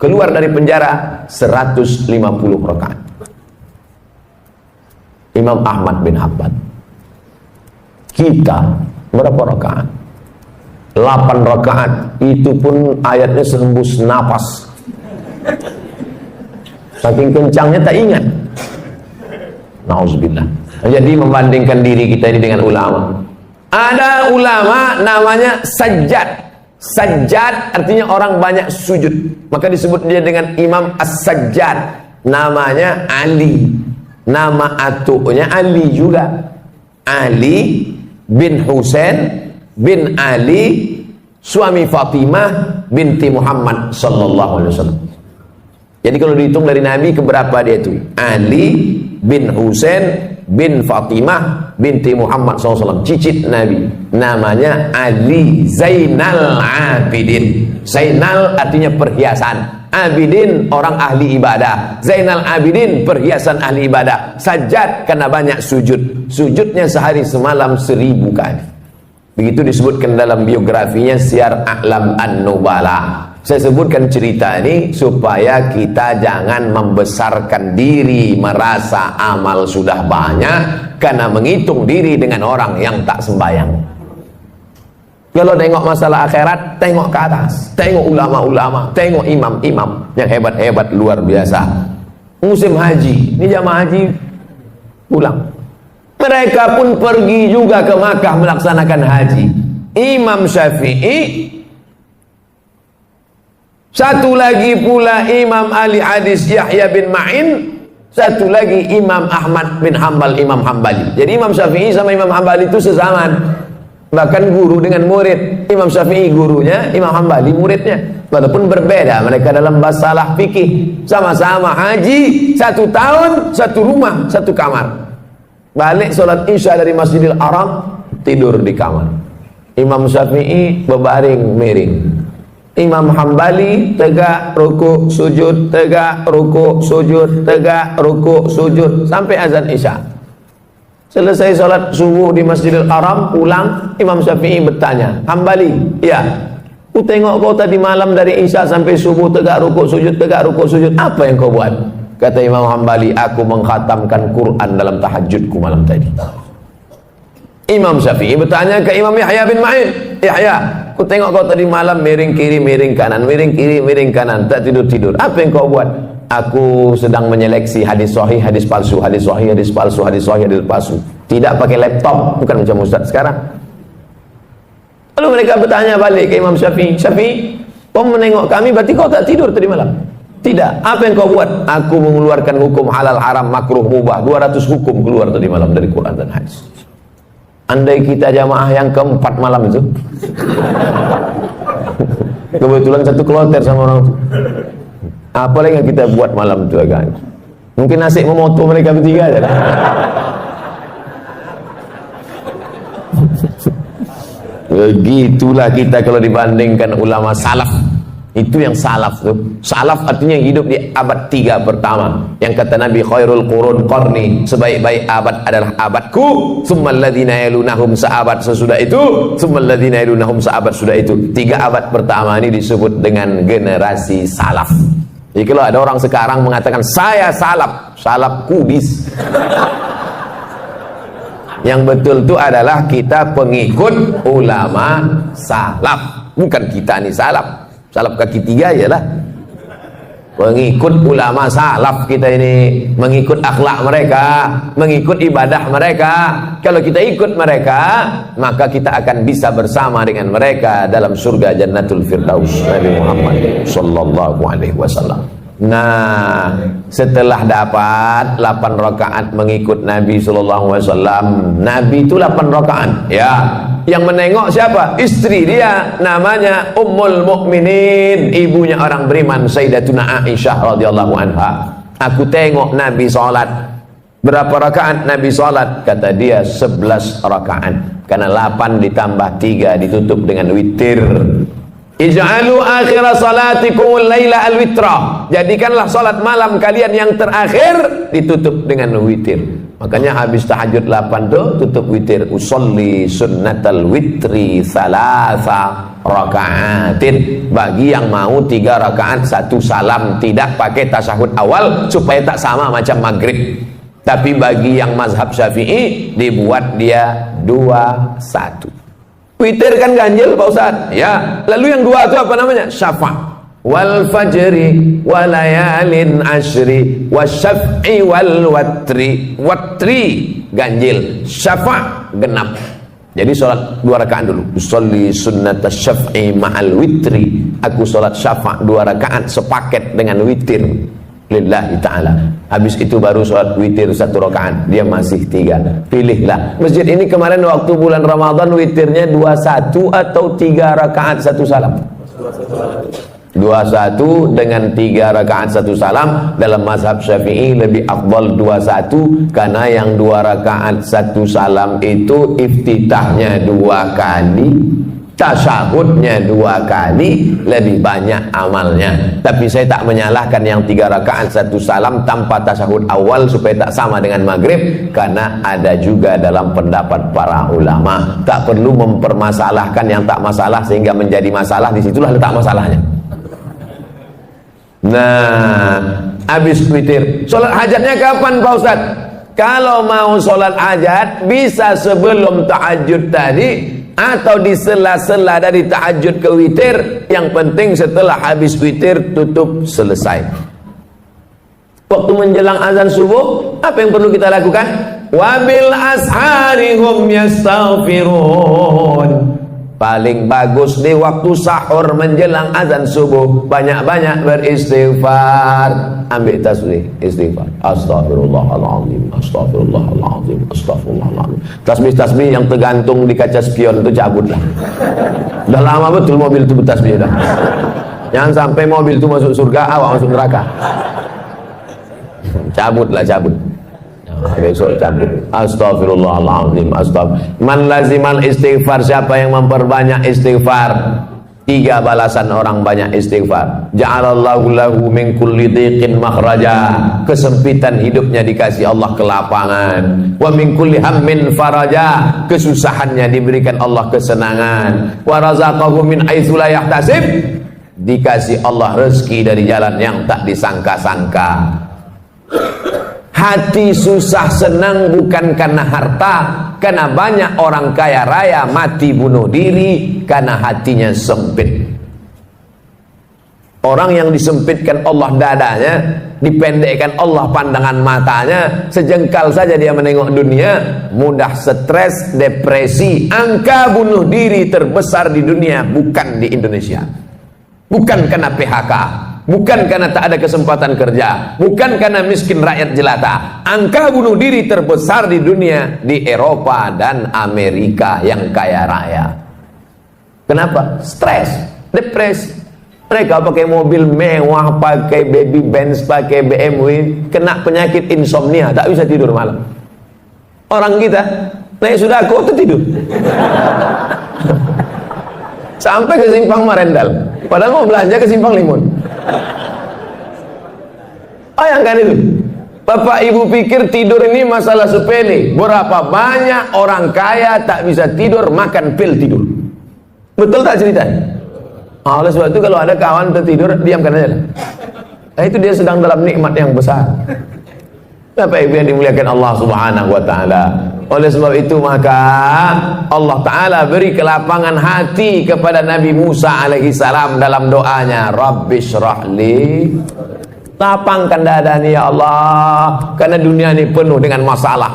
Keluar dari penjara 150 rakaat. Imam Ahmad bin Hanbal. Kita berapa rakaat? 8 rakaat. Itu pun ayatnya sehembus napas. Saking kencangnya tak ingat. Nauzubillah. Jadi membandingkan diri kita ini dengan ulama. Ada ulama namanya Sajjad. Sajjad artinya orang banyak sujud. Maka disebut dia dengan Imam As-Sajjad. Namanya Ali. Nama atuknya Ali juga. Ali bin Husain bin Ali, suami Fatimah binti Muhammad sallallahu alaihi wasallam. Jadi kalau dihitung dari Nabi keberapa dia itu? Ali bin Husain bin Fatimah binti Muhammad SAW, cicit Nabi. Namanya Ali Zainal Abidin. Zainal artinya perhiasan, Abidin orang ahli ibadah. Zainal Abidin perhiasan ahli ibadah. Sajjad karena banyak sujud. Sujudnya sehari semalam 1000 kali. Begitu disebutkan dalam biografinya Syiar A'lam An-Nubala. Saya sebutkan cerita ini supaya kita jangan membesarkan diri, merasa amal sudah banyak karena menghitung diri dengan orang yang tak sembahyang. Kalau tengok masalah akhirat, tengok ke atas, tengok ulama-ulama, tengok imam-imam yang hebat-hebat luar biasa. Musim haji, ini jamaah haji pulang. Mereka pun pergi juga ke Makkah melaksanakan haji. Imam Syafi'i, satu lagi pula Imam ahli hadis Yahya bin Ma'in, satu lagi Imam Ahmad bin Hanbal, Imam Hambali. Jadi Imam Syafi'i sama Imam Hambali itu sezaman, bahkan guru dengan murid. Imam Syafi'i gurunya, Imam Hambali muridnya, walaupun berbeda mereka dalam masalah fikih. Sama-sama haji, 1 tahun, 1 rumah, 1 kamar. Balik sholat isya dari Masjidil Haram, tidur di kamar. Imam Syafi'i berbaring miring, Imam Hambali tegak rukuk sujud, tegak rukuk sujud, tegak rukuk sujud sampai azan Isya. Selesai salat subuh di Masjidil Haram, pulang, Imam Syafi'i bertanya, Hambali, ya, ku tengok kau tadi malam dari Isya sampai subuh tegak rukuk sujud, tegak rukuk sujud, apa yang kau buat? Kata Imam Hambali, aku mengkhatamkan Quran dalam tahajudku malam tadi. Imam Syafi'i bertanya ke Imam Yahya bin Ma'in, Yahya, ku tengok kau tadi malam miring kiri, miring kanan, miring kiri, miring kanan, tak tidur-tidur. Apa yang kau buat? Aku sedang menyeleksi hadis sahih, hadis palsu, hadis sahih, hadis palsu, hadis sahih, hadis palsu. Tidak pakai laptop, bukan macam Ustaz sekarang. Lalu mereka bertanya balik ke Imam Syafi'i, Syafi'i, kau menengok kami berarti kau tak tidur tadi malam? Tidak. Apa yang kau buat? Aku mengeluarkan hukum halal, haram, makruh, mubah, 200 hukum keluar tadi malam dari Quran dan hadis. Andai kita jamaah yang keempat malam itu, kebetulan satu kloter sama orang itu, apa lagi yang kita buat malam itu agak? Mungkin nasib memoto mereka bertiga aja lah. Begitulah kita kalau dibandingkan ulama salaf. Itu yang salaf tuh. Salaf artinya hidup di abad 3 pertama. Yang kata Nabi, khairul qurun qarni, sebaik-baik abad adalah abadku, tsummal ladzina yalunahum, seabad sesudah itu, tsummal ladzina yalunahum, seabad sudah itu. 3 abad pertama ini disebut dengan generasi salaf. Jadi kalau ada orang sekarang mengatakan saya salaf, salaf kudis. Yang betul itu adalah kita pengikut ulama salaf, bukan kita nih salaf. Salaf kaki 3 ialah pengikut ulama salaf kita ini, mengikut akhlak mereka, mengikut ibadah mereka. Kalau kita ikut mereka, maka kita akan bisa bersama dengan mereka dalam surga Jannatul Firdaus. Nabi Muhammad sallallahu alaihi wasallam. Nah, setelah dapat 8 rakaat mengikut Nabi sallallahu alaihi wasallam, Nabi itu 8 rakaat, ya. Yang menengok siapa? Istri dia, namanya Ummul Mukminin, ibunya orang beriman, Sayyidatuna Aisyah radhiyallahu anha. Aku tengok Nabi salat. Berapa rakaat Nabi salat? Kata dia 11 rakaat. Karena 8 ditambah 3 ditutup dengan witir. Ij'alu akhir salatikumul laila al-witra. Jadikanlah salat malam kalian yang terakhir ditutup dengan witir. Makanya habis tahajud 8 tu tutup witir. Usolli sunnatal witri salasa rakaatin. Bagi yang mau 3 rakaat 1 salam, tidak pakai tasyahud awal supaya tak sama macam maghrib. Tapi bagi yang mazhab Syafi'i dibuat dia 2-1. Witir kan ganjil Pak Ustaz, ya. Lalu yang 2 itu apa namanya? Syafa'. Wal fajri walayalin ashri wasyaf'i wal watri. Watri ganjil, syafa' genap. Jadi sholat 2 rakaat dulu. Usolli sunnata syaf'i ma'al witri. Aku sholat syafa' 2 rakaat sepaket dengan witir lillahi ta'ala. Habis itu baru sholat witir 1 rakaat. Dia masih 3. Pilihlah. Masjid ini kemarin waktu bulan Ramadan witirnya 21 atau 3 rakaat 1 salam. 21 dengan 3 rakaat 1 salam. Dalam mazhab Syafi'i lebih afdal 21, karena yang 2 rakaat 1 salam itu iftitahnya 2 kali, tasyahudnya 2 kali, lebih banyak amalnya. Tapi saya tak menyalahkan yang 3 rakaat 1 salam tanpa tasyahud awal supaya tak sama dengan maghrib, karena ada juga dalam pendapat para ulama. Tak perlu mempermasalahkan yang tak masalah sehingga menjadi masalah. Disitulah letak masalahnya. Nah, habis witir, sholat hajatnya kapan Pak Ustaz? Kalau mau sholat hajat bisa sebelum tahajud tadi atau di sela-sela dari tahajud ke witir. Yang penting setelah habis witir tutup selesai. Waktu menjelang azan subuh, apa yang perlu kita lakukan? Wabil ashari hum yastaghfirun. Paling bagus di waktu sahur menjelang azan subuh, banyak-banyak beristighfar. Ambil tasbih, istighfar. Astaghfirullahaladzim, astaghfirullahaladzim, astaghfirullahaladzim. Tasbih-tasbih yang tergantung di kaca spion itu cabutlah. Udah lama betul mobil itu bertasbih dah. Jangan sampai mobil itu masuk surga, awak masuk neraka. Cabutlah, cabut. Besok cabut. Astaghfirullahaladzim, astaghfirullah. Man lazimal istighfar, siapa yang memperbanyak istighfar, Tiga balasan orang banyak istighfar. Ja'alallahu lahu min kulli dhiqin makhraja. Kesempitan hidupnya dikasih Allah kelapangan. Wa min kulli hammin faraja. Kesusahannya diberikan Allah kesenangan. Wa razaqahu min haitsu la yahtasib. Dikasih Allah rezeki dari jalan yang tak disangka-sangka. Hati susah senang bukan karena harta, karena banyak orang kaya raya mati bunuh diri karena hatinya sempit. Orang yang disempitkan Allah dadanya, dipendekkan Allah pandangan matanya, sejengkal saja dia menengok dunia, mudah stres, depresi. Angka bunuh diri terbesar di dunia bukan di Indonesia, bukan karena PHK, bukan karena tak ada kesempatan kerja, bukan karena miskin rakyat jelata. Angka bunuh diri terbesar di dunia di Eropa dan Amerika yang kaya raya. Kenapa? Stres, depresi. Mereka pakai mobil mewah, pakai baby Benz, pakai BMW, kena penyakit insomnia, tak bisa tidur malam. Orang kita naik sudah kok tidur sampai ke Simpang Marendal, padahal mau belanja ke Simpang Limun. Bayangkan itu. Bapak ibu pikir tidur ini masalah sepele. Berapa banyak orang kaya tak bisa tidur, makan pil tidur. Betul tak ceritanya? Oleh sebab itu kalau ada kawan tertidur, diamkan aja. Itu dia sedang dalam nikmat yang besar. Bapak ibu yang dimuliakan Allah subhanahu wa ta'ala. Oleh sebab itu maka Allah ta'ala beri kelapangan hati kepada Nabi Musa alaihi salam dalam doanya, Rabbi syrahli, lapangkan dada ni ya Allah, karena dunia ini penuh dengan masalah.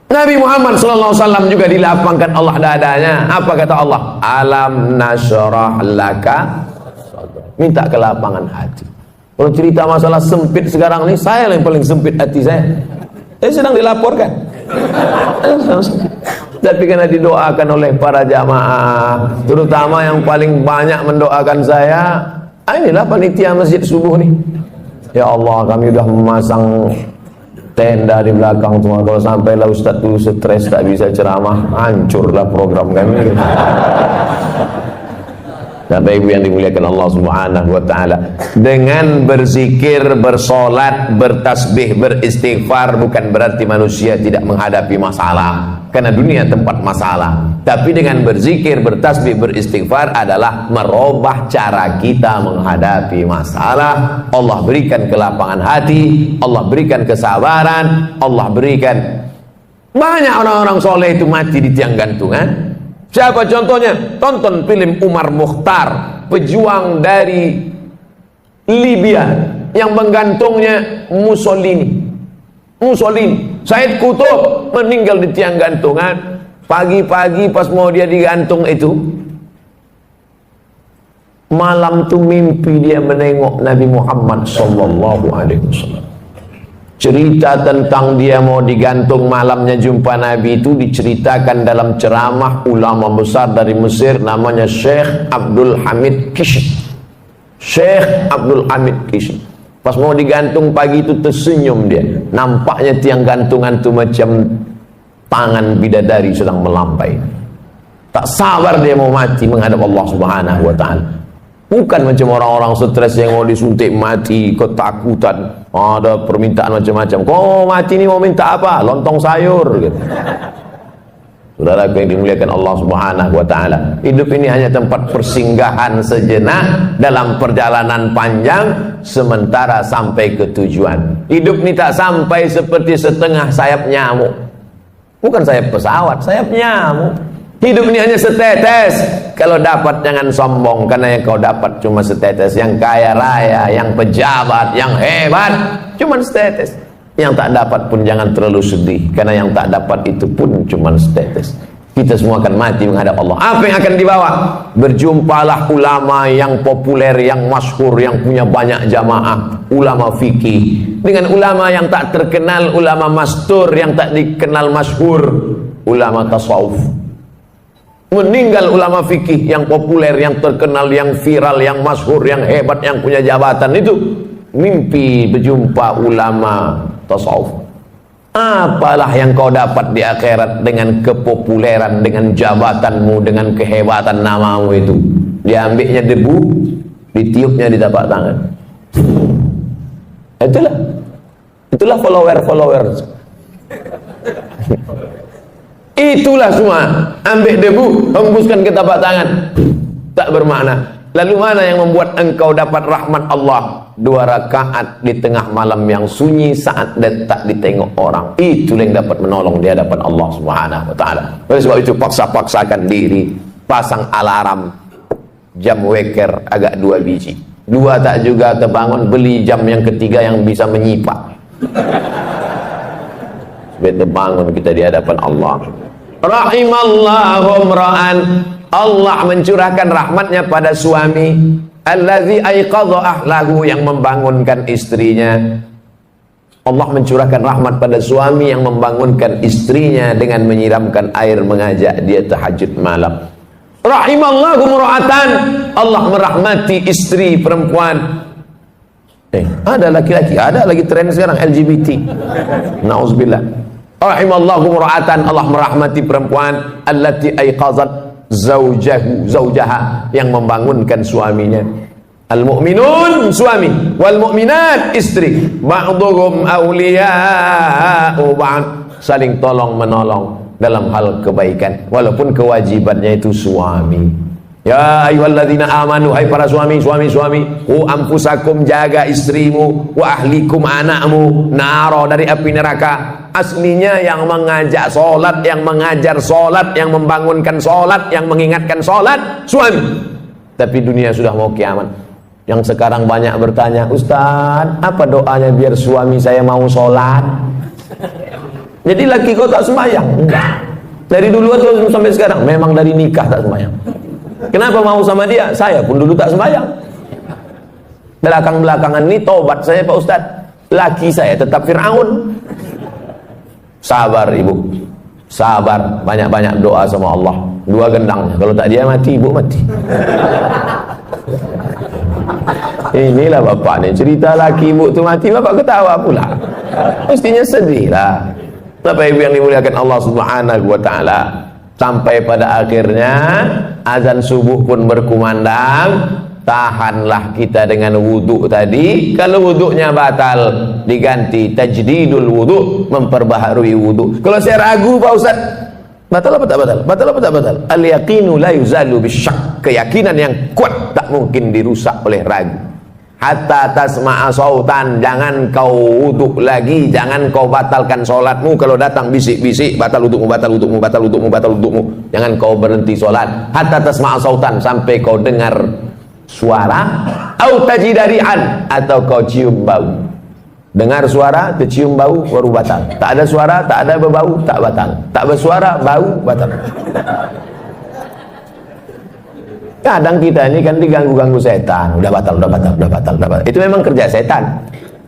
Nabi Muhammad SAW juga dilapangkan Allah dadanya. Apa kata Allah? Alam nasyrah laka, minta kelapangan hati. Kalau cerita masalah sempit sekarang ini, saya yang paling sempit hati saya. Saya sedang dilaporkan. Tapi karena didoakan oleh para jamaah, terutama yang paling banyak mendoakan saya, inilah panitia masjid subuh nih. Ya Allah, kami sudah memasang tenda di belakang semua. Kalau sampailah Ustaz dulu stres tak bisa ceramah, hancurlah program kami. Bapak ibu yang dimuliakan Allah subhanahu wa ta'ala, dengan berzikir, bersolat, bertasbih, beristighfar bukan berarti manusia tidak menghadapi masalah, karena dunia tempat masalah. Tapi dengan berzikir, bertasbih, beristighfar adalah merubah cara kita menghadapi masalah. Allah berikan kelapangan hati, Allah berikan kesabaran, Allah berikan. Banyak orang-orang soleh itu mati di tiang gantungan. Siapa contohnya? Tonton film Umar Mukhtar, pejuang dari Libya yang menggantungnya Mussolini. Said Qutb meninggal di tiang gantungan. Pagi-pagi pas mau dia digantung itu, malam tuh mimpi dia menengok Nabi Muhammad sallallahu alaihi wasallam. Cerita tentang dia mau digantung malamnya jumpa Nabi itu diceritakan dalam ceramah ulama besar dari Mesir namanya Syekh Abdul Hamid Kishi. Syekh Abdul Hamid Kishi. Pas mau digantung pagi itu tersenyum dia. Nampaknya tiang gantungan itu macam tangan bidadari sedang melampai. Tak sabar dia mau mati menghadap Allah Subhanahu wa ta'ala. Bukan macam orang-orang stres yang mau disuntik mati, ketakutan, ada permintaan macam-macam. Kau mati ini mau minta apa? Lontong sayur gitu. Saudara yang dimuliakan Allah Subhanahu wa ta'ala, hidup ini hanya tempat persinggahan sejenak dalam perjalanan panjang sementara sampai ke tujuan. Hidup ini tak sampai seperti setengah sayap nyamuk. Bukan sayap pesawat, sayap nyamuk. Hidup ini hanya setetes. Kalau dapat jangan sombong, karena yang kau dapat cuma setetes. Yang kaya raya, yang pejabat, yang hebat, cuma setetes. Yang tak dapat pun jangan terlalu sedih, karena yang tak dapat itu pun cuma setetes. Kita semua akan mati menghadap Allah. Apa yang akan dibawa? Berjumpalah ulama yang populer, yang masyhur, yang punya banyak jamaah, ulama fikih, dengan ulama yang tak terkenal, ulama mastur yang tak dikenal masyhur, ulama tasawuf. Meninggal ulama fikih yang populer, yang terkenal, yang viral, yang masyhur, yang hebat, yang punya jabatan itu, mimpi berjumpa ulama tasawuf. Apalah yang kau dapat di akhirat dengan kepopuleran, dengan jabatanmu, dengan kehebatan namamu itu? Diambilnya debu, ditiupnya di tapak tangan. Itulah follower. Itulah semua. Ambil debu, hembuskan ke tapak tangan. Tak bermakna. Lalu mana yang membuat engkau dapat rahmat Allah? 2 rakaat di tengah malam yang sunyi saat dan tak ditengok orang. Itu yang dapat menolong di hadapan Allah Subhanahu wa taala. Oleh sebab itu paksakan diri, pasang alarm jam weker agak 2 biji. 2 tak juga terbangun, beli jam yang ketiga yang bisa menyipak. Supaya terbangun kita di hadapan Allah. Rahimallahu imra'an, Allah mencurahkan rahmatnya pada suami allazi aiqadha ahlahu, yang membangunkan istrinya. Allah mencurahkan rahmat pada suami yang membangunkan istrinya dengan menyiramkan air, mengajak dia tahajud malam. Rahimallahu imra'atan, Allah merahmati istri perempuan. Ada laki-laki, ada lagi tren sekarang LGBT. Nauzubillah. Rahimallahu imra'atan, Allah merahmati perempuan allati aiqazat zaujaha, yang membangunkan suaminya. Al-mu'minun suami, wal mu'minat istri, ba'dhum awliya'u ba'd, saling tolong menolong dalam hal kebaikan walaupun kewajibannya itu suami. Ya ayyuhalladzina amanu, hai para suami, qu anfusakum, jaga istrimu, wa ahlikum, anakmu, naro, dari api neraka. Aslinya yang mengajak solat, yang mengajar solat, yang membangunkan solat, yang mengingatkan solat, suami. Tapi dunia sudah mau kiamat. Yang sekarang banyak bertanya, Ustaz, apa doanya biar suami saya mau solat? Jadi laki kau tak sembahyang? Enggak. Dari dulu atau sampai sekarang? Memang dari nikah tak sembahyang. Kenapa mau sama dia? Saya pun dulu tak sembahyang. Belakang-belakangan ini tobat saya Pak Ustaz. Laki saya tetap Fir'aun. Sabar ibu, sabar, banyak-banyak doa sama Allah. 2 gendangnya, kalau tak dia mati, ibu mati. Inilah bapak nih, cerita laki ibu tu mati, bapak ketawa pula. Mestinya sedih lah. Bapak ibu yang dimuliakan Allah Subhanahu wa ta'ala, sampai pada akhirnya azan subuh pun berkumandang. Tahanlah kita dengan wudhu tadi. Kalau wudhunya batal, diganti tajdidul wudhu, memperbaharui wudhu. Kalau saya ragu Pak Ustaz, batal apa tak batal? Batal apa tak batal? Al yaqinu la yuzalu bisyak. Keyakinan yang kuat tak mungkin dirusak oleh ragu. Hatta tasma'a sautan, jangan kau wudhu lagi, jangan kau batalkan solatmu. Kalau datang bisik-bisik, batal wudhumu, batal wudhumu, batal wudhumu, batal wudhumu, jangan kau berhenti solat. Hatta tasma'a sautan, sampai kau dengar suara, au tajidarian, atau kau cium bau. Dengar suara, tercium bau, baru batal. Tak ada suara, tak ada berbau, tak batal. Tak bersuara, bau, batal. Kadang kita ini kan diganggu-ganggu setan. Udah batal. Itu memang kerja setan.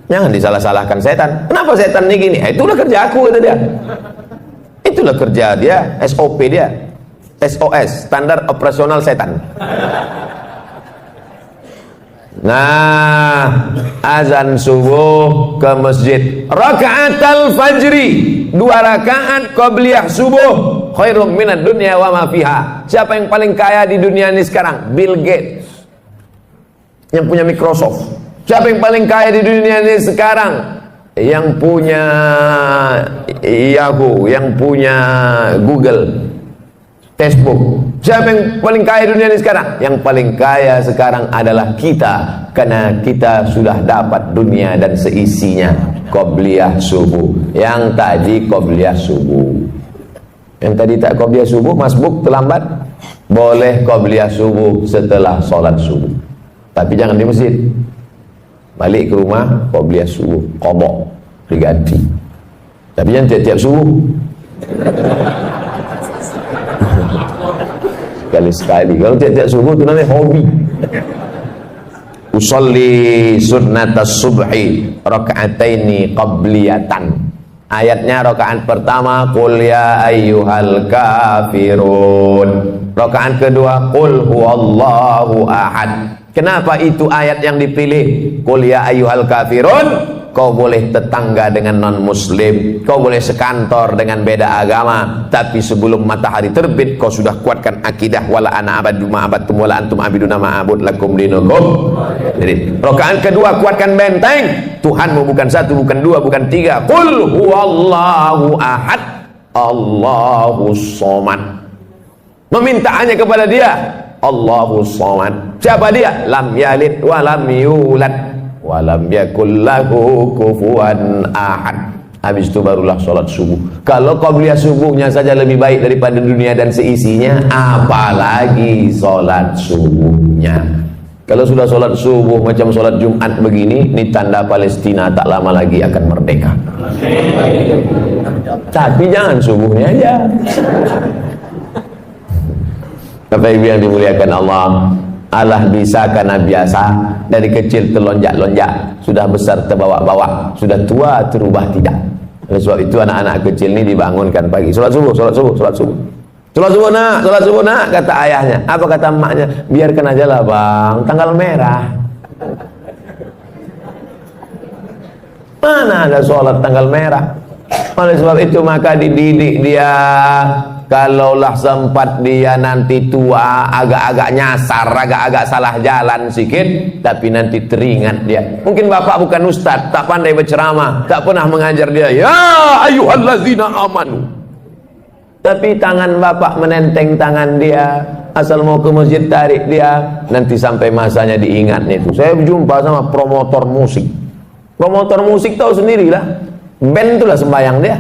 Jangan disalah-salahkan setan. Kenapa setan ini gini? Itulah kerja aku, kata dia. Itulah kerja dia, SOP dia. SOS, standar operasional setan. Nah, azan subuh ke masjid, raka'atal fajri, 2 rakaat qabliyah subuh, khairum minad dunya wa ma fiha. Siapa yang paling kaya di dunia ini sekarang? Bill Gates, yang punya Microsoft. Siapa yang paling kaya di dunia ini sekarang? Yang punya Yahoo, yang punya Google, Facebook. Siapa yang paling kaya di dunia ini sekarang? Yang paling kaya sekarang adalah kita, karena kita sudah dapat dunia dan seisinya qabliyah subuh. Yang tadi qabliyah subuh, yang tadi tak qabliyah subuh, masbuk terlambat, boleh qabliyah subuh setelah sholat subuh, tapi jangan di masjid. Balik ke rumah, qabliyah subuh, qadha, diganti. Tapi jangan tiap-tiap subuh. Sekali-sekali. Kalau tiap-tiap subuh itu namanya hobi. Usolli sunnatas subhi raka'ataini qabliyatan. Ayatnya rakaat pertama qul ya ayyuhal kafirun. Rakaat kedua qul huwallahu ahad. Kenapa itu ayat yang dipilih? Qul ya ayyuhal kafirun. kau boleh tetangga dengan non muslim, kau boleh sekantor dengan beda agama, tapi sebelum matahari terbit kau sudah kuatkan akidah wala ana abadu ma abattum wala antum abiduna ma abud lakum dinukum. Jadi rakaat kedua kuatkan benteng, Tuhanmu bukan satu, bukan dua, bukan tiga. Qul huwallahu ahad, Allahus somad. Meminta hanya kepada dia, Allahus somad. Siapa dia? Lam yalid wa lam yulad walam yakul lahu kufuwan ahad. Habis itu barulah sholat subuh. Kalau qabliyah subuhnya saja lebih baik daripada dunia dan seisinya, apalagi sholat subuhnya. Kalau sudah sholat subuh macam sholat Jumat begini, ini tanda Palestina tak lama lagi akan merdeka. Tapi jangan subuhnya aja. Bapak Ibu yang dimuliakan Allah, Allah bisa karena biasa, dari kecil terlonjak-lonjak, sudah besar terbawa-bawa, sudah tua terubah tidak. Oleh sebab itu anak-anak kecil ini dibangunkan pagi, sholat subuh, sholat subuh, sholat subuh. Sholat subuh nak, kata ayahnya. Apa kata emaknya? Biarkan aja lah bang, tanggal merah. Mana ada sholat tanggal merah? Oleh sebab itu maka dididik dia. Kalaulah sempat dia nanti tua, agak-agak nyasar, agak-agak salah jalan sikit, tapi nanti teringat dia. Mungkin bapak bukan ustaz, tak pandai berceramah, tak pernah mengajar dia, ya ayyuhallazina amanu. Tapi tangan bapak menenteng tangan dia, asal mau ke masjid tarik dia, nanti sampai masanya diingatnya itu. Saya berjumpa sama promotor musik. Promotor musik tahu sendirilah, band itulah sembahyang dia.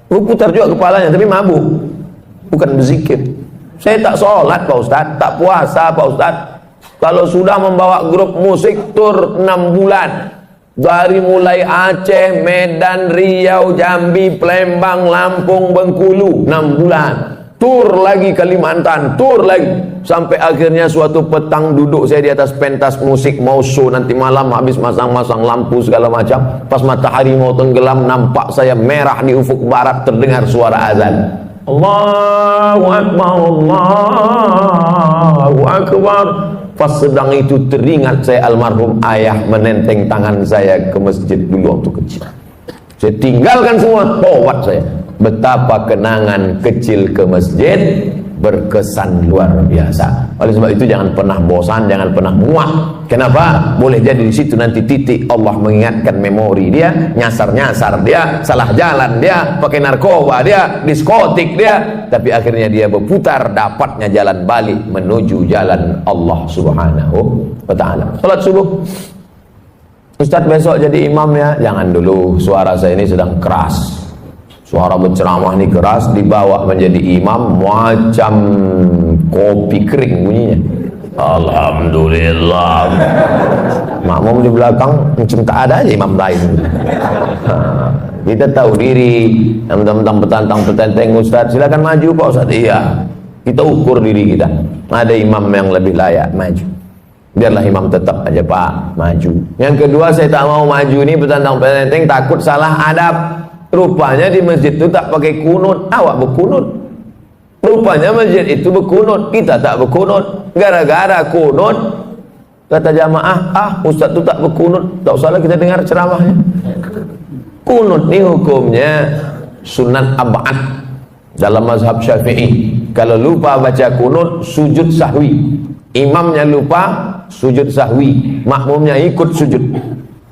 Putar juga kepalanya, tapi mabuk, bukan berzikir. Saya tak sholat Pak Ustaz, tak puasa Pak Ustaz. Kalau sudah membawa grup musik tur 6 bulan, dari mulai Aceh, Medan, Riau, Jambi, Palembang, Lampung, Bengkulu, 6 bulan. Tur lagi Kalimantan, tur lagi, sampai akhirnya suatu petang duduk saya di atas pentas musik mau show nanti malam, habis masang-masang lampu segala macam, pas matahari mau tenggelam nampak saya merah di ufuk barat, terdengar suara azan. Allahu Akbar, Allahu Akbar. Pas sedang itu teringat saya almarhum ayah menenteng tangan saya ke masjid dulu waktu kecil. Saya tinggalkan semua, tawat saya. Betapa kenangan kecil ke masjid berkesan luar biasa. Oleh sebab itu jangan pernah bosan, jangan pernah muak. Kenapa? Boleh jadi di situ nanti titik Allah mengingatkan memori dia, nyasar-nyasar dia, salah jalan dia, pakai narkoba dia, diskotik dia, tapi akhirnya dia berputar, dapatnya jalan balik menuju jalan Allah Subhanahu wa taala. Salat subuh. Ustaz besok jadi imam ya? Jangan dulu, suara saya ini sedang keras. Suara berceramah ini keras, dibawa menjadi imam macam kopi kering bunyinya. Alhamdulillah. Makmum di belakang macam tak ada aja imam lain. Kita tahu diri, mentang-mentang petantang-petenteng Ustaz, silakan maju Pak Ustaz. Iya, kita ukur diri kita. Ada imam yang lebih layak maju, biarlah imam tetap aja Pak maju. Yang kedua, saya tak mau maju ini petantang-petenteng, takut salah adab. Rupanya di masjid itu tak pakai kunut, awak berkunut. Rupanya masjid itu berkunut, kita tak berkunut. Gara-gara kunut, kata jamaah, ustaz itu tak berkunut, tak usahlah kita dengar ceramahnya. Kunut ni hukumnya sunat ab'ad dalam mazhab Syafi'i. Kalau lupa baca kunut, sujud sahwi. Imamnya lupa, sujud sahwi. Makmumnya ikut sujud.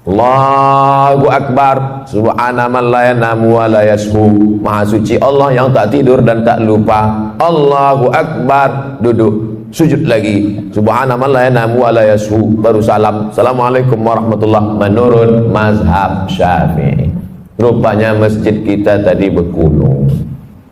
Allahu Akbar, subhana man la yanamu wa la yashu. Maha suci Allah yang tak tidur dan tak lupa. Allahu Akbar, duduk, sujud lagi. Subhana man la yanamu wa la yashu, baru salam. Assalamualaikum warahmatullahi, menurut mazhab Syafi'i. Rupanya masjid kita tadi berkunut.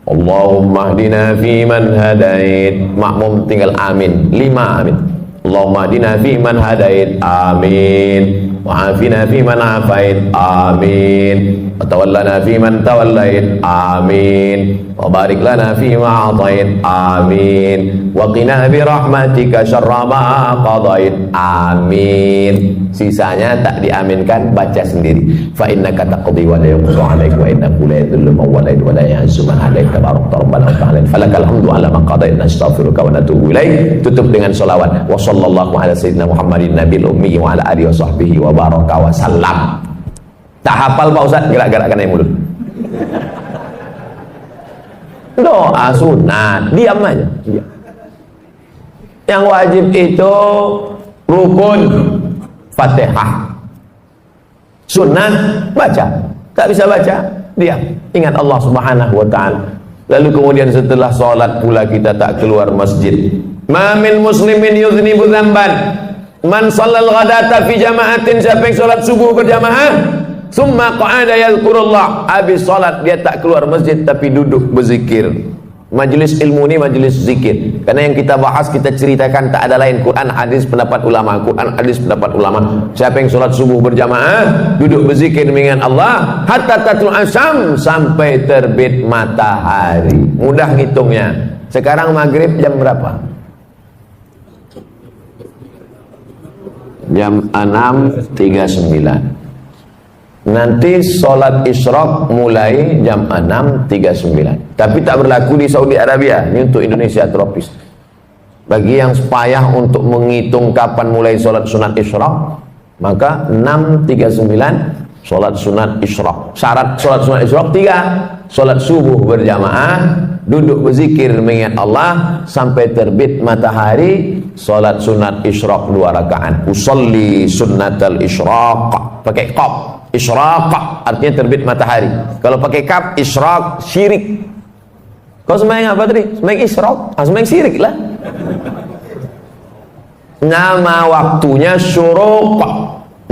Allahumma hdina fi man hadait. Makmum tinggal amin, 5 amin. Allahumma hdina fi man hadait, amin. Wa'afina fi man afait, amin. Wa tawallana fi man tawallait, amin. Wa barik lana fi ma atait, amin. Wa qina bi rahmatika syarra ma qadait, amin. sisanya tak diaminkan, baca sendiri. Fa innaka taqdi wa la yuqda 'alaika wa innahu la yadhillu man walayta wa la yu'izzu man hadaita tabarakta rabbana wa ta'ala falakal hamdu 'ala ma qadaita nastaghfiruka wa natubu ilaik. Tutup dengan selawat wa sallallahu ala sayyidina Muhammadin nabiyil ummi wa ala alihi wa sahbihi wa baraka wa sallam. Tak hafal Pak Ustaz, gerak-gerakkan aja mulut. Doa sunat, diam aja. Diam. Yang wajib itu rukun Fatihah. Sunat baca. Tak bisa baca, diam. Ingat Allah Subhanahu wa taala. Lalu kemudian setelah sholat pula kita tak keluar masjid. Ma min muslimin yudhnibu dzamban man shallal ghadata fi jama'atin, siapa yang sholat subuh berjamaah summa qa'ada yadhkurullah, habis sholat dia tak keluar masjid tapi duduk berzikir. Majelis ilmu ini majelis zikir, karena yang kita bahas, kita ceritakan tak ada lain Quran, hadis, pendapat ulama, Quran, hadis, pendapat ulama. Siapa yang sholat subuh berjamaah duduk berzikir dengan Allah hatta tatul asyam, sampai terbit matahari. Mudah ngitungnya. Sekarang maghrib jam berapa? Jam 6.39. Nanti sholat isyraq mulai jam 6.39. Tapi tak berlaku di Saudi Arabia. Ini untuk Indonesia tropis. Bagi yang payah untuk menghitung kapan mulai sholat sunat isyraq, maka 6.39 sholat sunat isyraq. Syarat sholat sunat isyraq 3. Sholat subuh berjamaah, duduk berzikir mengingat Allah sampai terbit matahari. Sholat sunat isyraq 2 rakaat. Usolli sunnatal isyraq, pakai qaf. Isyraq artinya terbit matahari. Kalau pakai kaf, isyraq syirik. Kau sembahyang apa tadi? Sembahyang isyraq, sembahyang syirik lah. Nama waktunya syuruq,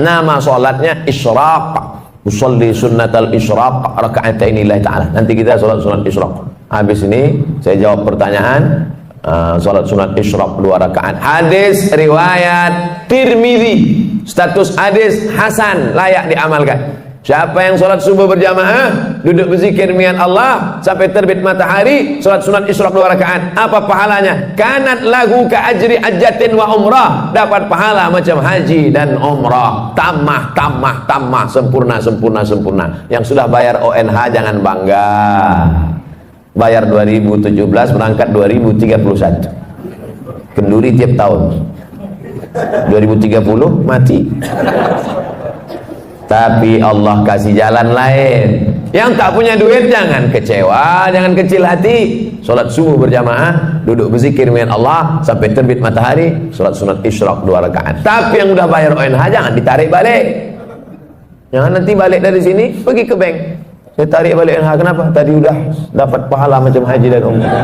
nama sholatnya isyraq. Usolli sunnatal isyraq raka'atain lillahi ta'ala. Nanti kita sholat sunat isyraq. Habis ini saya jawab pertanyaan. Sholat sunat isyraq 2 rakaat. Hadis riwayat Tirmidzi, status hadis hasan, layak diamalkan. Siapa yang sholat subuh berjamaah duduk berzikir mengingat Allah sampai terbit matahari, sholat sunat isyraq 2 rakaat, apa pahalanya? Kanat lagu ka ajri hajjatin wa umrah, dapat pahala macam haji dan umrah. Tamah, sempurna. Yang sudah bayar ONH jangan bangga. Bayar 2017, berangkat 2031. Kenduri tiap tahun. 2030 mati. Tapi Allah kasih jalan lain. Yang tak punya duit jangan kecewa, jangan kecil hati. Sholat subuh berjamaah, duduk berzikir dengan Allah sampai terbit matahari, sholat sunat isyraq 2 rakaat. Tapi yang udah bayar ONH jangan ditarik balik. Jangan nanti balik dari sini pergi ke bank. Saya tarik balik ONH, kenapa? Tadi udah dapat pahala macam haji dan umrah.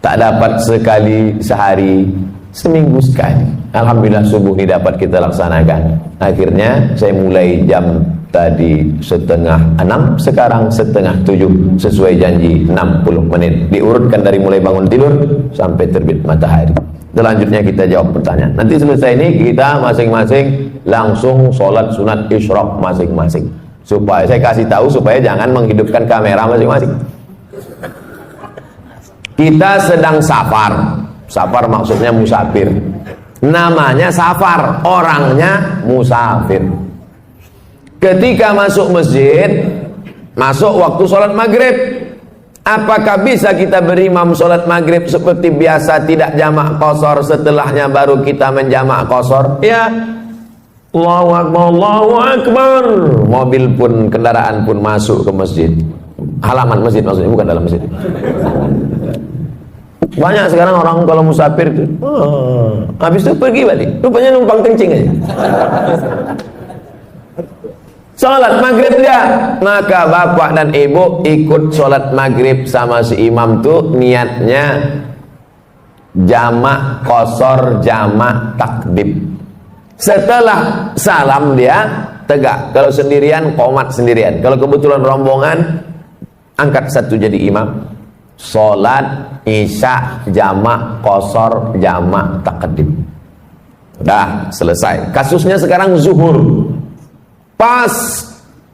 Tak dapat sekali sehari, seminggu sekali. Alhamdulillah subuh ini dapat kita laksanakan. Akhirnya saya mulai jam tadi 5:30, sekarang 6:30, sesuai janji 60 menit. Diurutkan dari mulai bangun tidur sampai terbit matahari. Selanjutnya kita jawab pertanyaan. Nanti selesai ini kita masing-masing langsung sholat sunat isyraq masing-masing. Supaya saya kasih tahu supaya jangan menghidupkan kamera masing-masing. Kita sedang safar. Safar maksudnya musafir. Namanya safar, orangnya musafir. Ketika masuk masjid, masuk waktu sholat maghrib, apakah bisa kita berimam sholat maghrib seperti biasa, tidak jamak qashar, setelahnya baru kita menjamak qashar? Ya, Allahu Akbar, Allahu Akbar. Mobil pun, kendaraan pun masuk ke masjid. Halaman masjid maksudnya, bukan dalam masjid. Banyak sekarang orang kalau musafir itu, habis itu pergi balik, rupanya numpang kencing aja. Sholat maghrib dia, maka bapak dan ibu ikut sholat maghrib sama si imam tuh niatnya jamak qashar, jamak takdim. Setelah salam dia tegak. Kalau sendirian, qomat sendirian. Kalau kebetulan rombongan, angkat satu jadi imam. Sholat isya jamak qashar, jamak takdim. Udah selesai. Kasusnya sekarang zuhur. Pas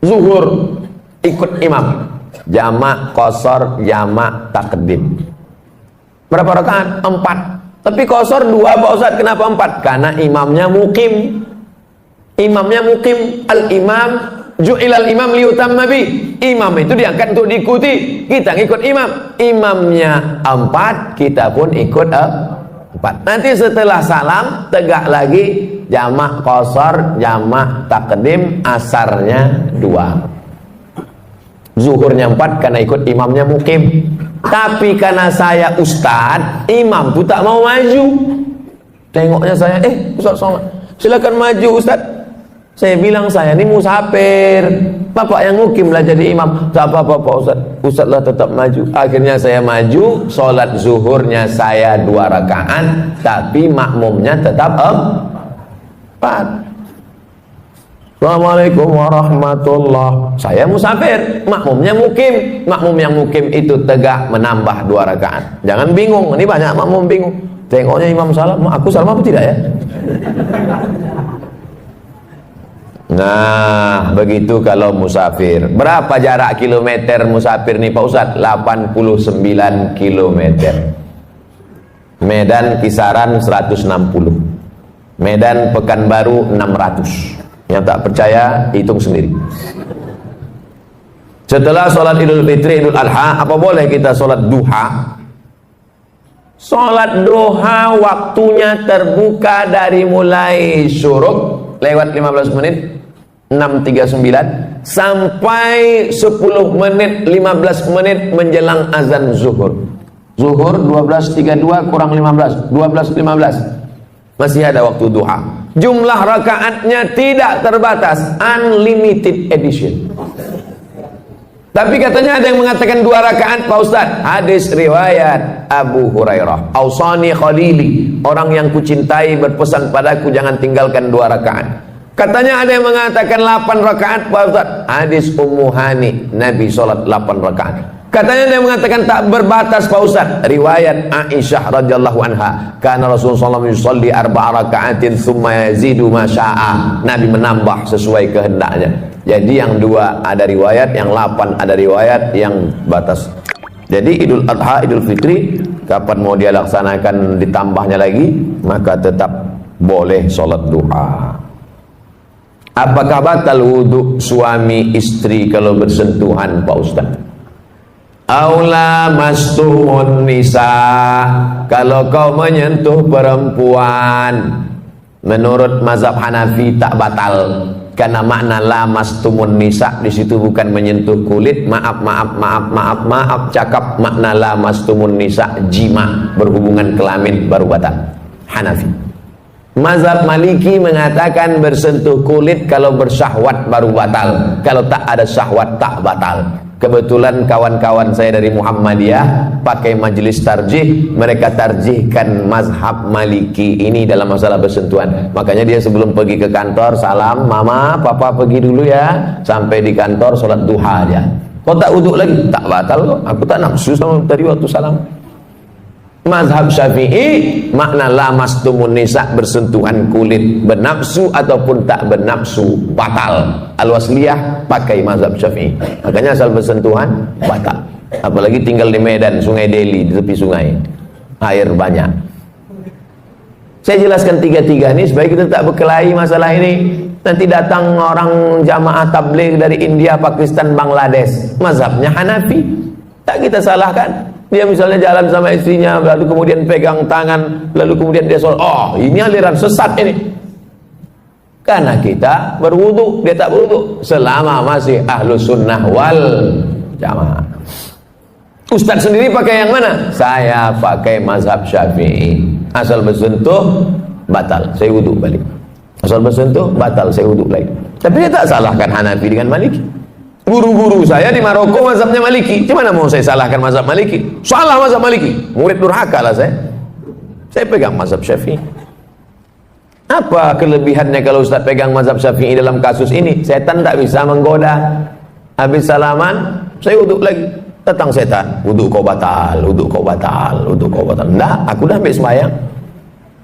zuhur ikut imam, jamak qashar, jamak takdim. Berapa rakaat? 4. Tapi qasar 2 Pak Ustaz. Kenapa 4? Karena imamnya mukim. Imamnya mukim. Al-imam ju'ilal imam liutamma bi. Imam itu diangkat untuk diikuti. Kita ngikut imam. Imamnya 4, kita pun ikut 4. Nanti setelah salam tegak lagi jamak qasar, jamak takdim, asarnya 2. Zuhurnya 4 karena ikut imamnya mukim. Tapi karena saya ustad, imam pun tak mau maju. Tengoknya saya, Ustaz Somad, silakan maju Ustaz. Saya bilang saya ini musafir, bapak yang mukimlah jadi imam. Tak apa-apa Pak Ustaz, Ustazlah tetap maju. Akhirnya saya maju, sholat zuhurnya saya 2 rakaat, tapi makmumnya tetap 4. Assalamualaikum warahmatullah. Saya musafir, makmumnya mukim. Makmum yang mukim itu tegak menambah 2 rakaat. Jangan bingung, ini banyak makmum bingung. Tengoknya imam salam, aku salam apa tidak ya? Nah, begitu kalau musafir. Berapa jarak kilometer musafir nih Pak Ustadz? 89 kilometer. Medan kisaran 160. Medan Pekanbaru 600. Yang tak percaya hitung sendiri. Setelah sholat Idul Fitri, Idul Adha, apa boleh kita sholat duha? Sholat duha waktunya terbuka dari mulai syuruk lewat 15 menit 6.39 sampai 10 menit 15 menit menjelang azan zuhur. Zuhur 12.32 kurang 15, 12.15. Masih ada waktu duha. Jumlah rakaatnya tidak terbatas, unlimited edition. Tapi katanya ada yang mengatakan 2 rakaat Pak Ustaz. Hadis riwayat Abu Hurairah, Ausani Khalili, orang yang kucintai berpesan padaku jangan tinggalkan 2 rakaat. Katanya ada yang mengatakan 8 rakaat Pak Ustaz. Hadis Ummu Hani, Nabi sholat 8 rakaat. Katanya ada yang mengatakan tak berbatas Pak Ustaz. Riwayat Aisyah radhiyallahu anha, karena Rasulullah SAW yusalli 4 rakaatin thumma yazidu ma syaa. Nabi menambah sesuai kehendaknya. Jadi yang 2 ada riwayat, yang 8 ada riwayat, yang batas. Jadi Idul Adha, Idul Fitri, kapan mau dia laksanakan ditambahnya lagi, maka tetap boleh sholat duha. Apakah batal wudhu suami istri kalau bersentuhan Pak Ustaz? Aula mastumun nisa, kalau kau menyentuh perempuan, menurut mazhab Hanafi tak batal. Karena makna la mastumun nisa di situ bukan menyentuh kulit. Maaf cakap makna la mastumun nisa jima, berhubungan kelamin baru batal. Hanafi. Mazhab Maliki mengatakan bersentuh kulit kalau bersyahwat baru batal. Kalau tak ada syahwat tak batal. Kebetulan kawan-kawan saya dari Muhammadiyah pakai majelis tarjih, mereka tarjihkan mazhab Maliki ini dalam masalah bersentuhan. Makanya dia sebelum pergi ke kantor salam, mama, papa pergi dulu ya, sampai di kantor sholat duha aja. Kau tak wuduk lagi? Tak batal kok, aku tak nafsu sama tadi waktu salam. Mazhab Syafi'i makna la mastumun nisa, bersentuhan kulit, bernafsu ataupun tak bernafsu batal. Al-Wasliyah pakai mazhab Syafi'i. Makanya asal bersentuhan batal. Apalagi tinggal di Medan, Sungai Deli, di tepi sungai, air banyak. Saya jelaskan 3-3 ini supaya kita tak berkelahi masalah ini. Nanti datang orang jamaah tabligh dari India, Pakistan, Bangladesh, mazhabnya Hanafi, tak kita salahkan. Dia misalnya jalan sama istrinya, lalu kemudian pegang tangan, lalu kemudian dia sholat. Oh, ini aliran sesat ini. Karena kita berwudu, dia tak berwudu. Selama masih ahlus sunnah wal jamaah. Ustadz sendiri pakai yang mana? Saya pakai mazhab Syafi'i. Asal bersentuh, batal, saya wudu balik. Asal bersentuh, batal, saya wudu lagi. Tapi dia tak salahkan Hanafi dengan Maliki. Guru-guru saya di Maroko mazhabnya Maliki. Gimana mau saya salahkan mazhab Maliki? Salah mazhab Maliki. Murid durhaka lah saya. Saya pegang mazhab Syafi'i. Apa kelebihannya kalau Ustaz pegang mazhab Syafi'i dalam kasus ini? Setan tak bisa menggoda. Habis salaman, saya wuduk lagi. Datang setan, wuduk kau batal, wuduk kau batal, wuduk kau batal. Enggak, aku dah habis sembahyang.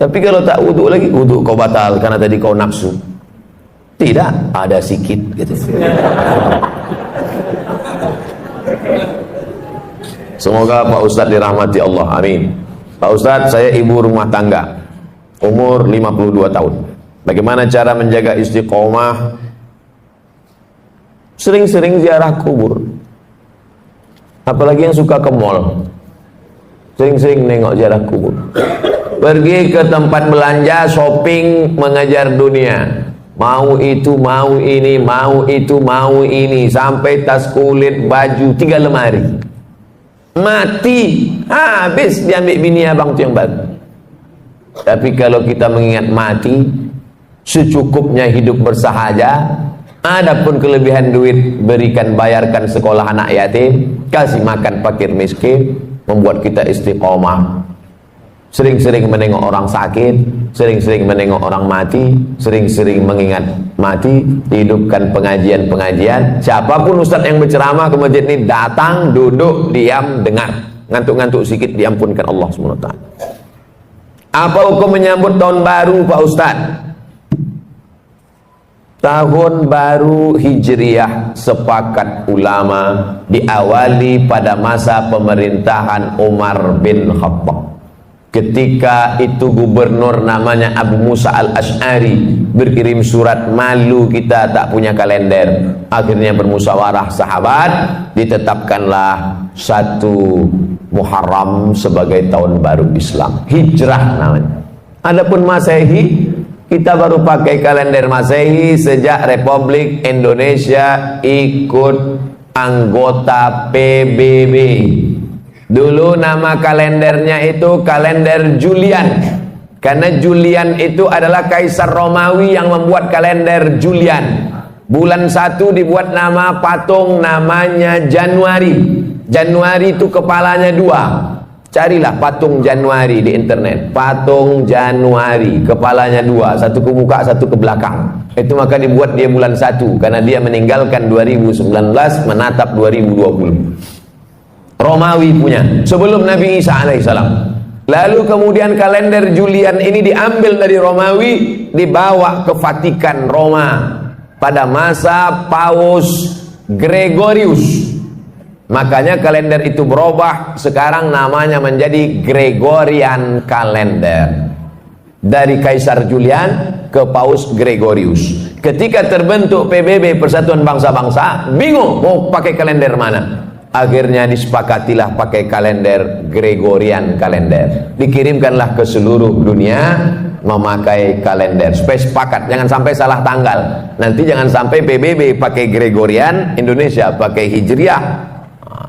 Tapi kalau tak wuduk lagi, wuduk kau batal karena tadi kau nafsu. Tidak, ada sikit gitu. Semoga Pak Ustadz dirahmati Allah, amin. Pak Ustadz, saya ibu rumah tangga, umur 52 tahun. Bagaimana cara menjaga istiqomah? Sering-sering ziarah kubur. Apalagi yang suka ke mall, sering-sering nengok ziarah kubur. Pergi ke tempat belanja, shopping, mengejar dunia. Mau itu, mau ini, mau itu, mau ini. Sampai tas kulit, baju, 3 lemari. Mati, habis diambil bini abang tu yang baru. Tapi kalau kita mengingat mati, secukupnya hidup bersahaja. Adapun kelebihan duit, berikan, bayarkan sekolah anak yatim, kasih makan fakir miskin, membuat kita istiqomah. Sering-sering menengok orang sakit, sering-sering menengok orang mati, sering-sering mengingat mati, hidupkan pengajian-pengajian. Siapapun ustadz yang berceramah ke masjid ini, datang, duduk, diam, dengar. Ngantuk-ngantuk sikit, diampunkan Allah SWT. Apa hukum menyambut tahun baru Pak Ustadz? Tahun baru Hijriah sepakat ulama diawali pada masa pemerintahan Umar bin Khattab. Ketika itu gubernur namanya Abu Musa al-Ash'ari berkirim surat, malu kita tak punya kalender. Akhirnya bermusyawarah sahabat, ditetapkanlah 1 Muharram sebagai tahun baru Islam, Hijrah namanya. Adapun Masehi, kita baru pakai kalender Masehi sejak Republik Indonesia ikut anggota PBB. Dulu nama kalendernya itu kalender Julian, karena Julian itu adalah kaisar Romawi yang membuat kalender Julian. Bulan 1 dibuat nama patung, namanya Januari. Januari itu kepalanya 2. Carilah patung Januari di internet. Patung Januari, kepalanya 2, satu ke muka, satu ke belakang. Itu maka dibuat dia bulan 1, karena dia meninggalkan 2019 menatap 2020. Romawi punya, sebelum Nabi Isa alaihissalam. Lalu kemudian kalender Julian ini diambil dari Romawi, dibawa ke Vatikan Roma pada masa Paus Gregorius. Makanya kalender itu berubah, sekarang namanya menjadi Gregorian Calendar. Dari Kaisar Julian ke Paus Gregorius. Ketika terbentuk PBB, Persatuan Bangsa-Bangsa, bingung mau pakai kalender mana. Akhirnya disepakatilah pakai kalender Gregorian Calendar. Dikirimkanlah ke seluruh dunia memakai kalender. Supaya sepakat, jangan sampai salah tanggal. Nanti jangan sampai PBB pakai Gregorian, Indonesia pakai Hijriah.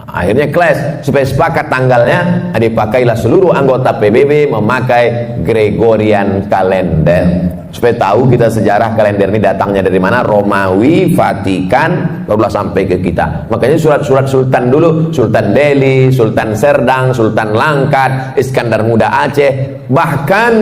Akhirnya clash. Supaya sepakat tanggalnya, dipakailah seluruh anggota PBB memakai Gregorian Calendar. Supaya tahu kita sejarah kalender ini datangnya dari mana. Romawi, Vatikan, barulah sampai ke kita. Makanya surat-surat sultan dulu, Sultan Delhi, Sultan Serdang, Sultan Langkat, Iskandar Muda Aceh, bahkan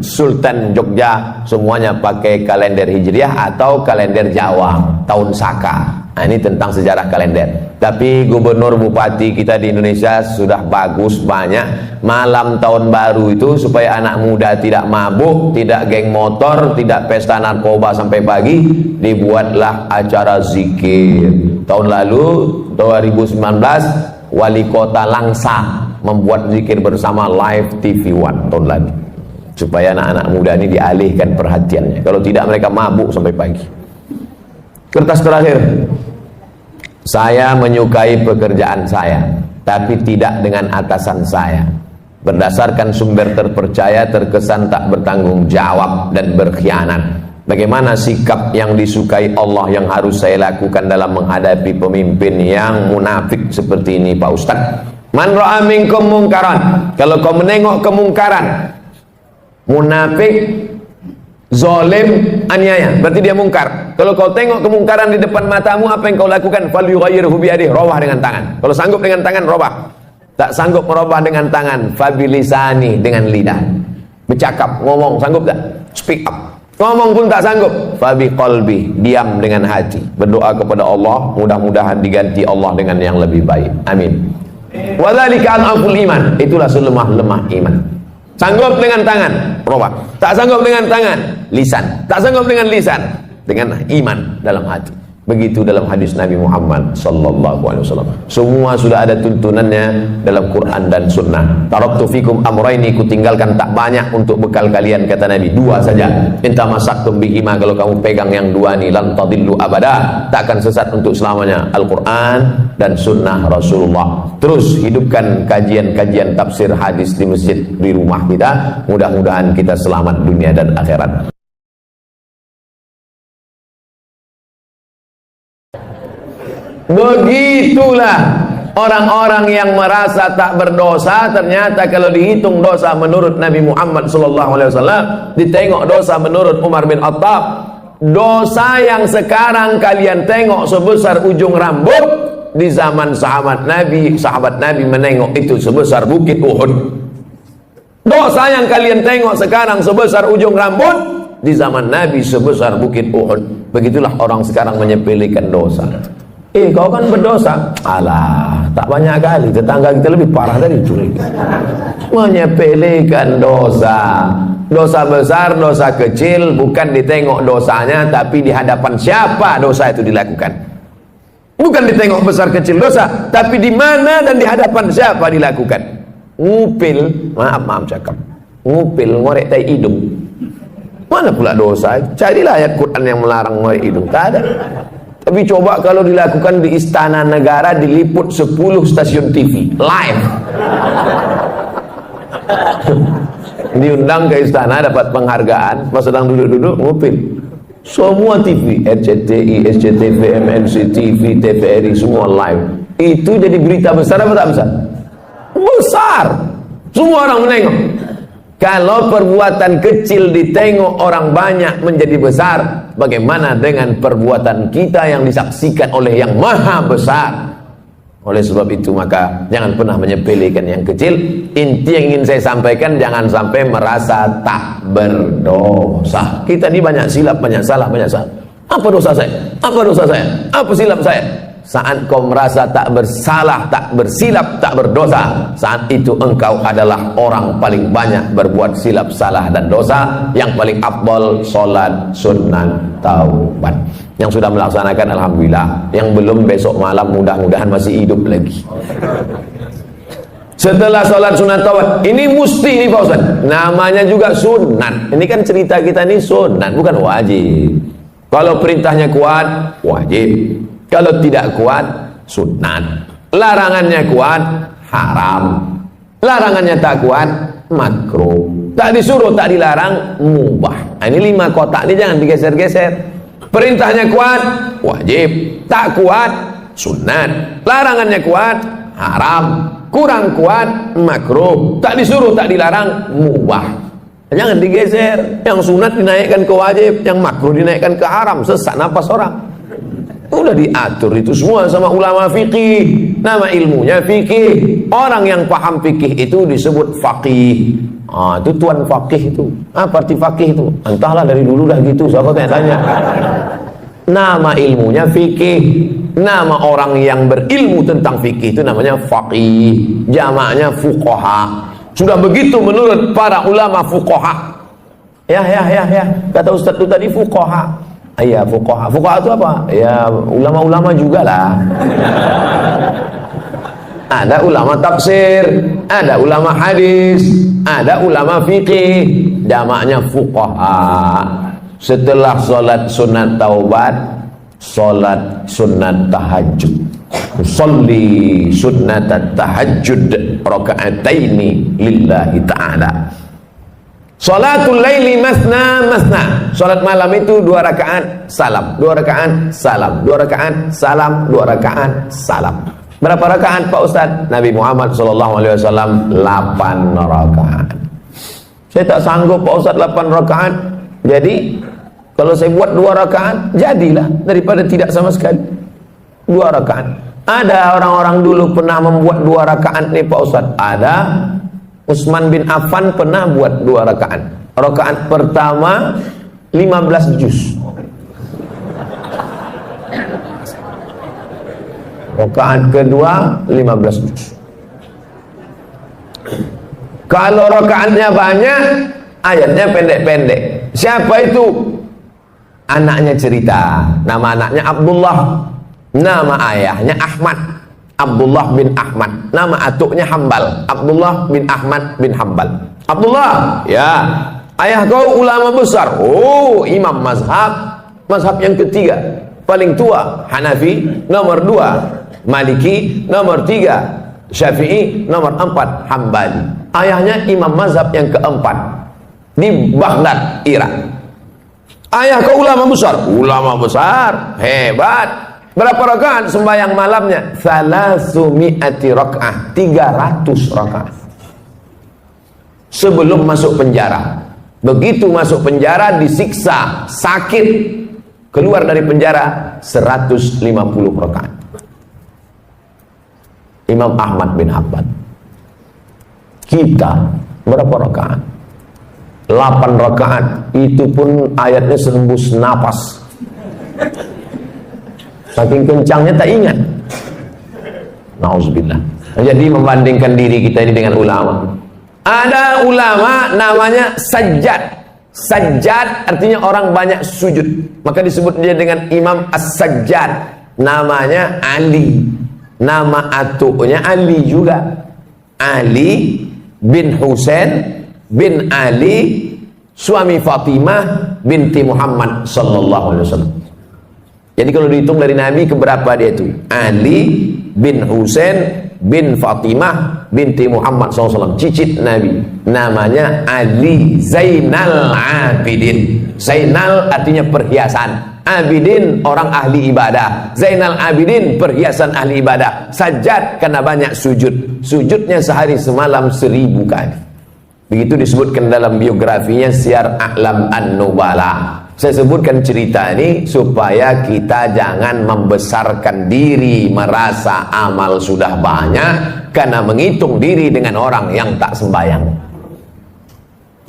Sultan Jogja, semuanya pakai kalender Hijriah atau kalender Jawa, tahun Saka. Nah, ini tentang sejarah kalender. Tapi gubernur bupati kita di Indonesia sudah bagus, banyak. Malam tahun baru itu supaya anak muda tidak mabuk, tidak geng motor, tidak pesta narkoba sampai pagi, dibuatlah acara zikir. Tahun lalu 2019 wali kota Langsa membuat zikir bersama live TV One tahun lalu, supaya anak-anak muda ini dialihkan perhatiannya. Kalau tidak mereka mabuk sampai pagi. Kertas terakhir. Saya menyukai pekerjaan saya, tapi tidak dengan atasan saya. Berdasarkan sumber terpercaya, terkesan tak bertanggung jawab dan berkhianat. Bagaimana sikap yang disukai Allah yang harus saya lakukan dalam menghadapi pemimpin yang munafik seperti ini, Pak Ustaz? Man ra'a minkum mungkaran. Kalau kau menengok kemungkaran, munafik, zalim, aniaya, berarti dia mungkar. Kalau kau tengok kemungkaran di depan matamu, apa yang kau lakukan? Falyughayyirhu biyadihi, robah dengan tangan. Kalau sanggup dengan tangan, robah. Tak sanggup merubah dengan tangan, fabilisani, dengan lidah. Bercakap, ngomong, sanggup tak? Speak up. Ngomong pun tak sanggup, fabi qalbi, diam dengan hati. Berdoa kepada Allah, mudah-mudahan diganti Allah dengan yang lebih baik. Amin. Wa dzalika adhaful iman, itulah selemah-lemah iman. Sanggup dengan tangan, robah. Tak sanggup dengan tangan, lisan. Tak sanggup dengan lisan, dengan iman dalam hati. Begitu dalam hadis Nabi Muhammad sallallahu alaihi wasallam. Semua sudah ada tuntunannya dalam Quran dan Sunnah. Taraktu fikum amraini, ku tinggalkan tak banyak untuk bekal kalian, kata Nabi, dua saja. Inta masaktum bihima, kalau kamu pegang yang dua ni lan tadillu abada, tak akan sesat untuk selamanya. Al-Quran dan Sunnah Rasulullah. Terus hidupkan kajian-kajian tafsir hadis di masjid di rumah kita. Mudah-mudahan kita selamat dunia dan akhirat. Begitulah orang-orang yang merasa tak berdosa, ternyata kalau dihitung dosa menurut Nabi Muhammad SAW, ditengok dosa menurut Umar bin Khattab, dosa yang sekarang kalian tengok sebesar ujung rambut, di zaman sahabat Nabi menengok itu sebesar bukit Uhud. Dosa yang kalian tengok sekarang sebesar ujung rambut, di zaman Nabi sebesar bukit Uhud. Begitulah orang sekarang menyepelekan dosa. Kau kan berdosa. Alah, tak banyak kali. Tetangga kita lebih parah dari itu. Menyepelekan dosa. Dosa besar, dosa kecil, bukan ditengok dosanya, tapi di hadapan siapa dosa itu dilakukan. Bukan ditengok besar kecil dosa, tapi di mana dan di hadapan siapa dilakukan. Ngupil, maaf cakap, ngupil, ngorek tai hidung. Mana pula dosa? Carilah ayat Quran yang melarang ngorek hidung. Tak ada. Tapi coba kalau dilakukan di Istana Negara, diliput 10 stasiun TV live. Diundang ke istana, dapat penghargaan, pas sedang duduk-duduk ngupil. Semua TV, RCTI, SCTV, MNC TV, TVRI, semua live. Itu jadi berita besar apa tak besar? Besar. Semua orang menengok. Kalau perbuatan kecil ditengok orang banyak menjadi besar, bagaimana dengan perbuatan kita yang disaksikan oleh yang maha besar? Oleh sebab itu maka jangan pernah menyepelekan yang kecil. Inti yang ingin saya sampaikan, jangan sampai merasa tak berdosa. Kita ini banyak silap, banyak salah, banyak salah. Apa dosa saya? Apa dosa saya? Apa silap saya? Saat kau merasa tak bersalah, tak bersilap, tak berdosa, saat itu engkau adalah orang paling banyak berbuat silap, salah dan dosa. Yang paling afdal solat sunat taubat. Yang sudah melaksanakan alhamdulillah, yang belum besok malam mudah-mudahan masih hidup lagi. Setelah solat sunat taubat, ini mesti nih Pak Ustaz, namanya juga sunat. Ini kan cerita kita ini sunat, bukan wajib. Kalau perintahnya kuat, wajib. Kalau tidak kuat, sunat. Larangannya kuat, haram. Larangannya tak kuat, makruh. Tak disuruh, tak dilarang, mubah. Nah, ini 5 kotak ini jangan digeser-geser. Perintahnya kuat, wajib. Tak kuat, sunat. Larangannya kuat, haram. Kurang kuat, makruh. Tak disuruh, tak dilarang, mubah. Jangan digeser. Yang sunat dinaikkan ke wajib, yang makruh dinaikkan ke haram. Sesak napas orang. Udah diatur itu semua sama ulama fikih. Nama ilmunya fikih. Orang yang paham fikih itu disebut faqih. Itu tuan faqih itu. Apa arti faqih itu? Entahlah, dari dulu dah gitu. Siapa tanya-tanya. Nama ilmunya fikih. Nama orang yang berilmu tentang fikih itu namanya faqih. Jamaknya fuqaha. Sudah begitu menurut para ulama fuqaha. Ya. Kata Ustaz itu tadi fuqaha. Iya, fuqaha. Fuqaha itu apa? Ya, ulama-ulama juga lah. Ada ulama tafsir, ada ulama hadis, ada ulama fikih. Jamaknya fuqaha. Setelah solat sunat taubat, solat sunat tahajud. Usolli sunat tahajud raka'ataini lillahi ta'ala. Salatul laili masna masna. Salat malam itu 2 rakaat salam, 2 rakaat salam, 2 rakaat salam, 2 rakaat salam. Berapa rakaat Pak Ustaz? Nabi Muhammad SAW 8 rakaat. Saya tak sanggup Pak Ustaz 8 rakaat. Jadi kalau saya buat 2 rakaat, jadilah daripada tidak sama sekali. 2 rakaat. Ada orang-orang dulu pernah membuat 2 rakaat nih Pak Ustaz. Ada. Utsman bin Affan pernah buat 2 rakaat. Rakaat pertama 15 juz. Rakaat kedua 15 juz. Kalau rakaatnya banyak, ayatnya pendek-pendek. Siapa itu? Anaknya cerita, nama anaknya Abdullah, nama ayahnya Ahmad, Abdullah bin Ahmad. Nama atuknya Hambal, Abdullah bin Ahmad bin Hambal. Abdullah, ya, ayah kau ulama besar. Oh, imam mazhab yang ketiga, paling tua Hanafi, nomor 2 Maliki, nomor 3 Syafi'i, nomor 4 Hambali. Ayahnya imam mazhab yang keempat di Baghdad, Irak. Ayah kau ulama besar, hebat. Berapa rakaat sembahyang malamnya? 300 rakaat, 300 rakaat. Sebelum masuk penjara. Begitu masuk penjara disiksa, sakit. Keluar dari penjara 150 rakaat. Imam Ahmad bin Hanbal. Kita berapa rakaat? 8 rakaat. Itu pun ayatnya sembus napas. Saking kencangnya tak ingat. Nauzubillah. Jadi membandingkan diri kita ini dengan ulama. Ada ulama namanya Sajjad. Sajjad artinya orang banyak sujud. Maka disebut dia dengan Imam As-Sajjad. Namanya Ali. Nama atuknya Ali juga. Ali bin Husain bin Ali, suami Fatimah binti Muhammad sallallahu alaihi wasallam. Jadi kalau dihitung dari Nabi keberapa dia itu? Ali bin Husain bin Fatimah binti Muhammad SAW, cicit Nabi. Namanya Ali Zainal Abidin. Zainal artinya perhiasan, Abidin orang ahli ibadah. Zainal Abidin perhiasan ahli ibadah. Sajjad karena banyak sujud. Sujudnya sehari semalam 1000 kali. Begitu disebutkan dalam biografinya Syiar A'lam An-Nubala. Saya sebutkan cerita ini supaya kita jangan membesarkan diri, merasa amal sudah banyak karena menghitung diri dengan orang yang tak sembahyang.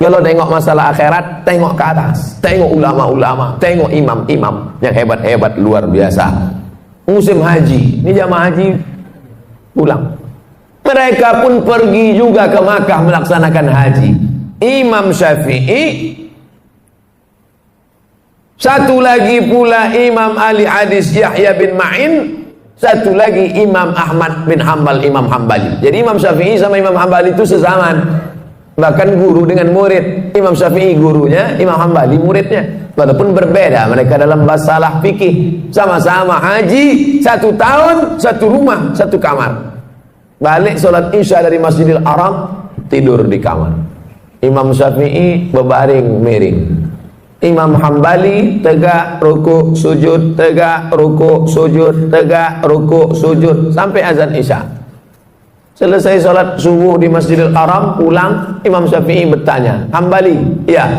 Kalau tengok masalah akhirat, tengok ke atas, tengok ulama-ulama, tengok imam-imam yang hebat-hebat luar biasa. Musim haji, ini jamaah haji pulang. Mereka pun pergi juga ke Makkah melaksanakan haji. Imam Syafi'i, satu lagi pula Imam Ali Hadis Yahya bin Ma'in, satu lagi Imam Ahmad bin Hanbal, Imam Hambali. Jadi Imam Syafi'i sama Imam Hambali itu sezaman, bahkan guru dengan murid. Imam Syafi'i gurunya, Imam Hambali muridnya, walaupun berbeda mereka dalam masalah fikih. Sama-sama haji, 1 tahun, 1 rumah, 1 kamar. Balik sholat isya dari Masjidil Haram, tidur di kamar. Imam Syafi'i berbaring miring, Imam Hambali tegak rukuk sujud, tegak rukuk sujud, tegak rukuk sujud sampai azan isya. Selesai sholat subuh di Masjidil Haram, pulang, Imam Syafi'i bertanya, Hambali, ya,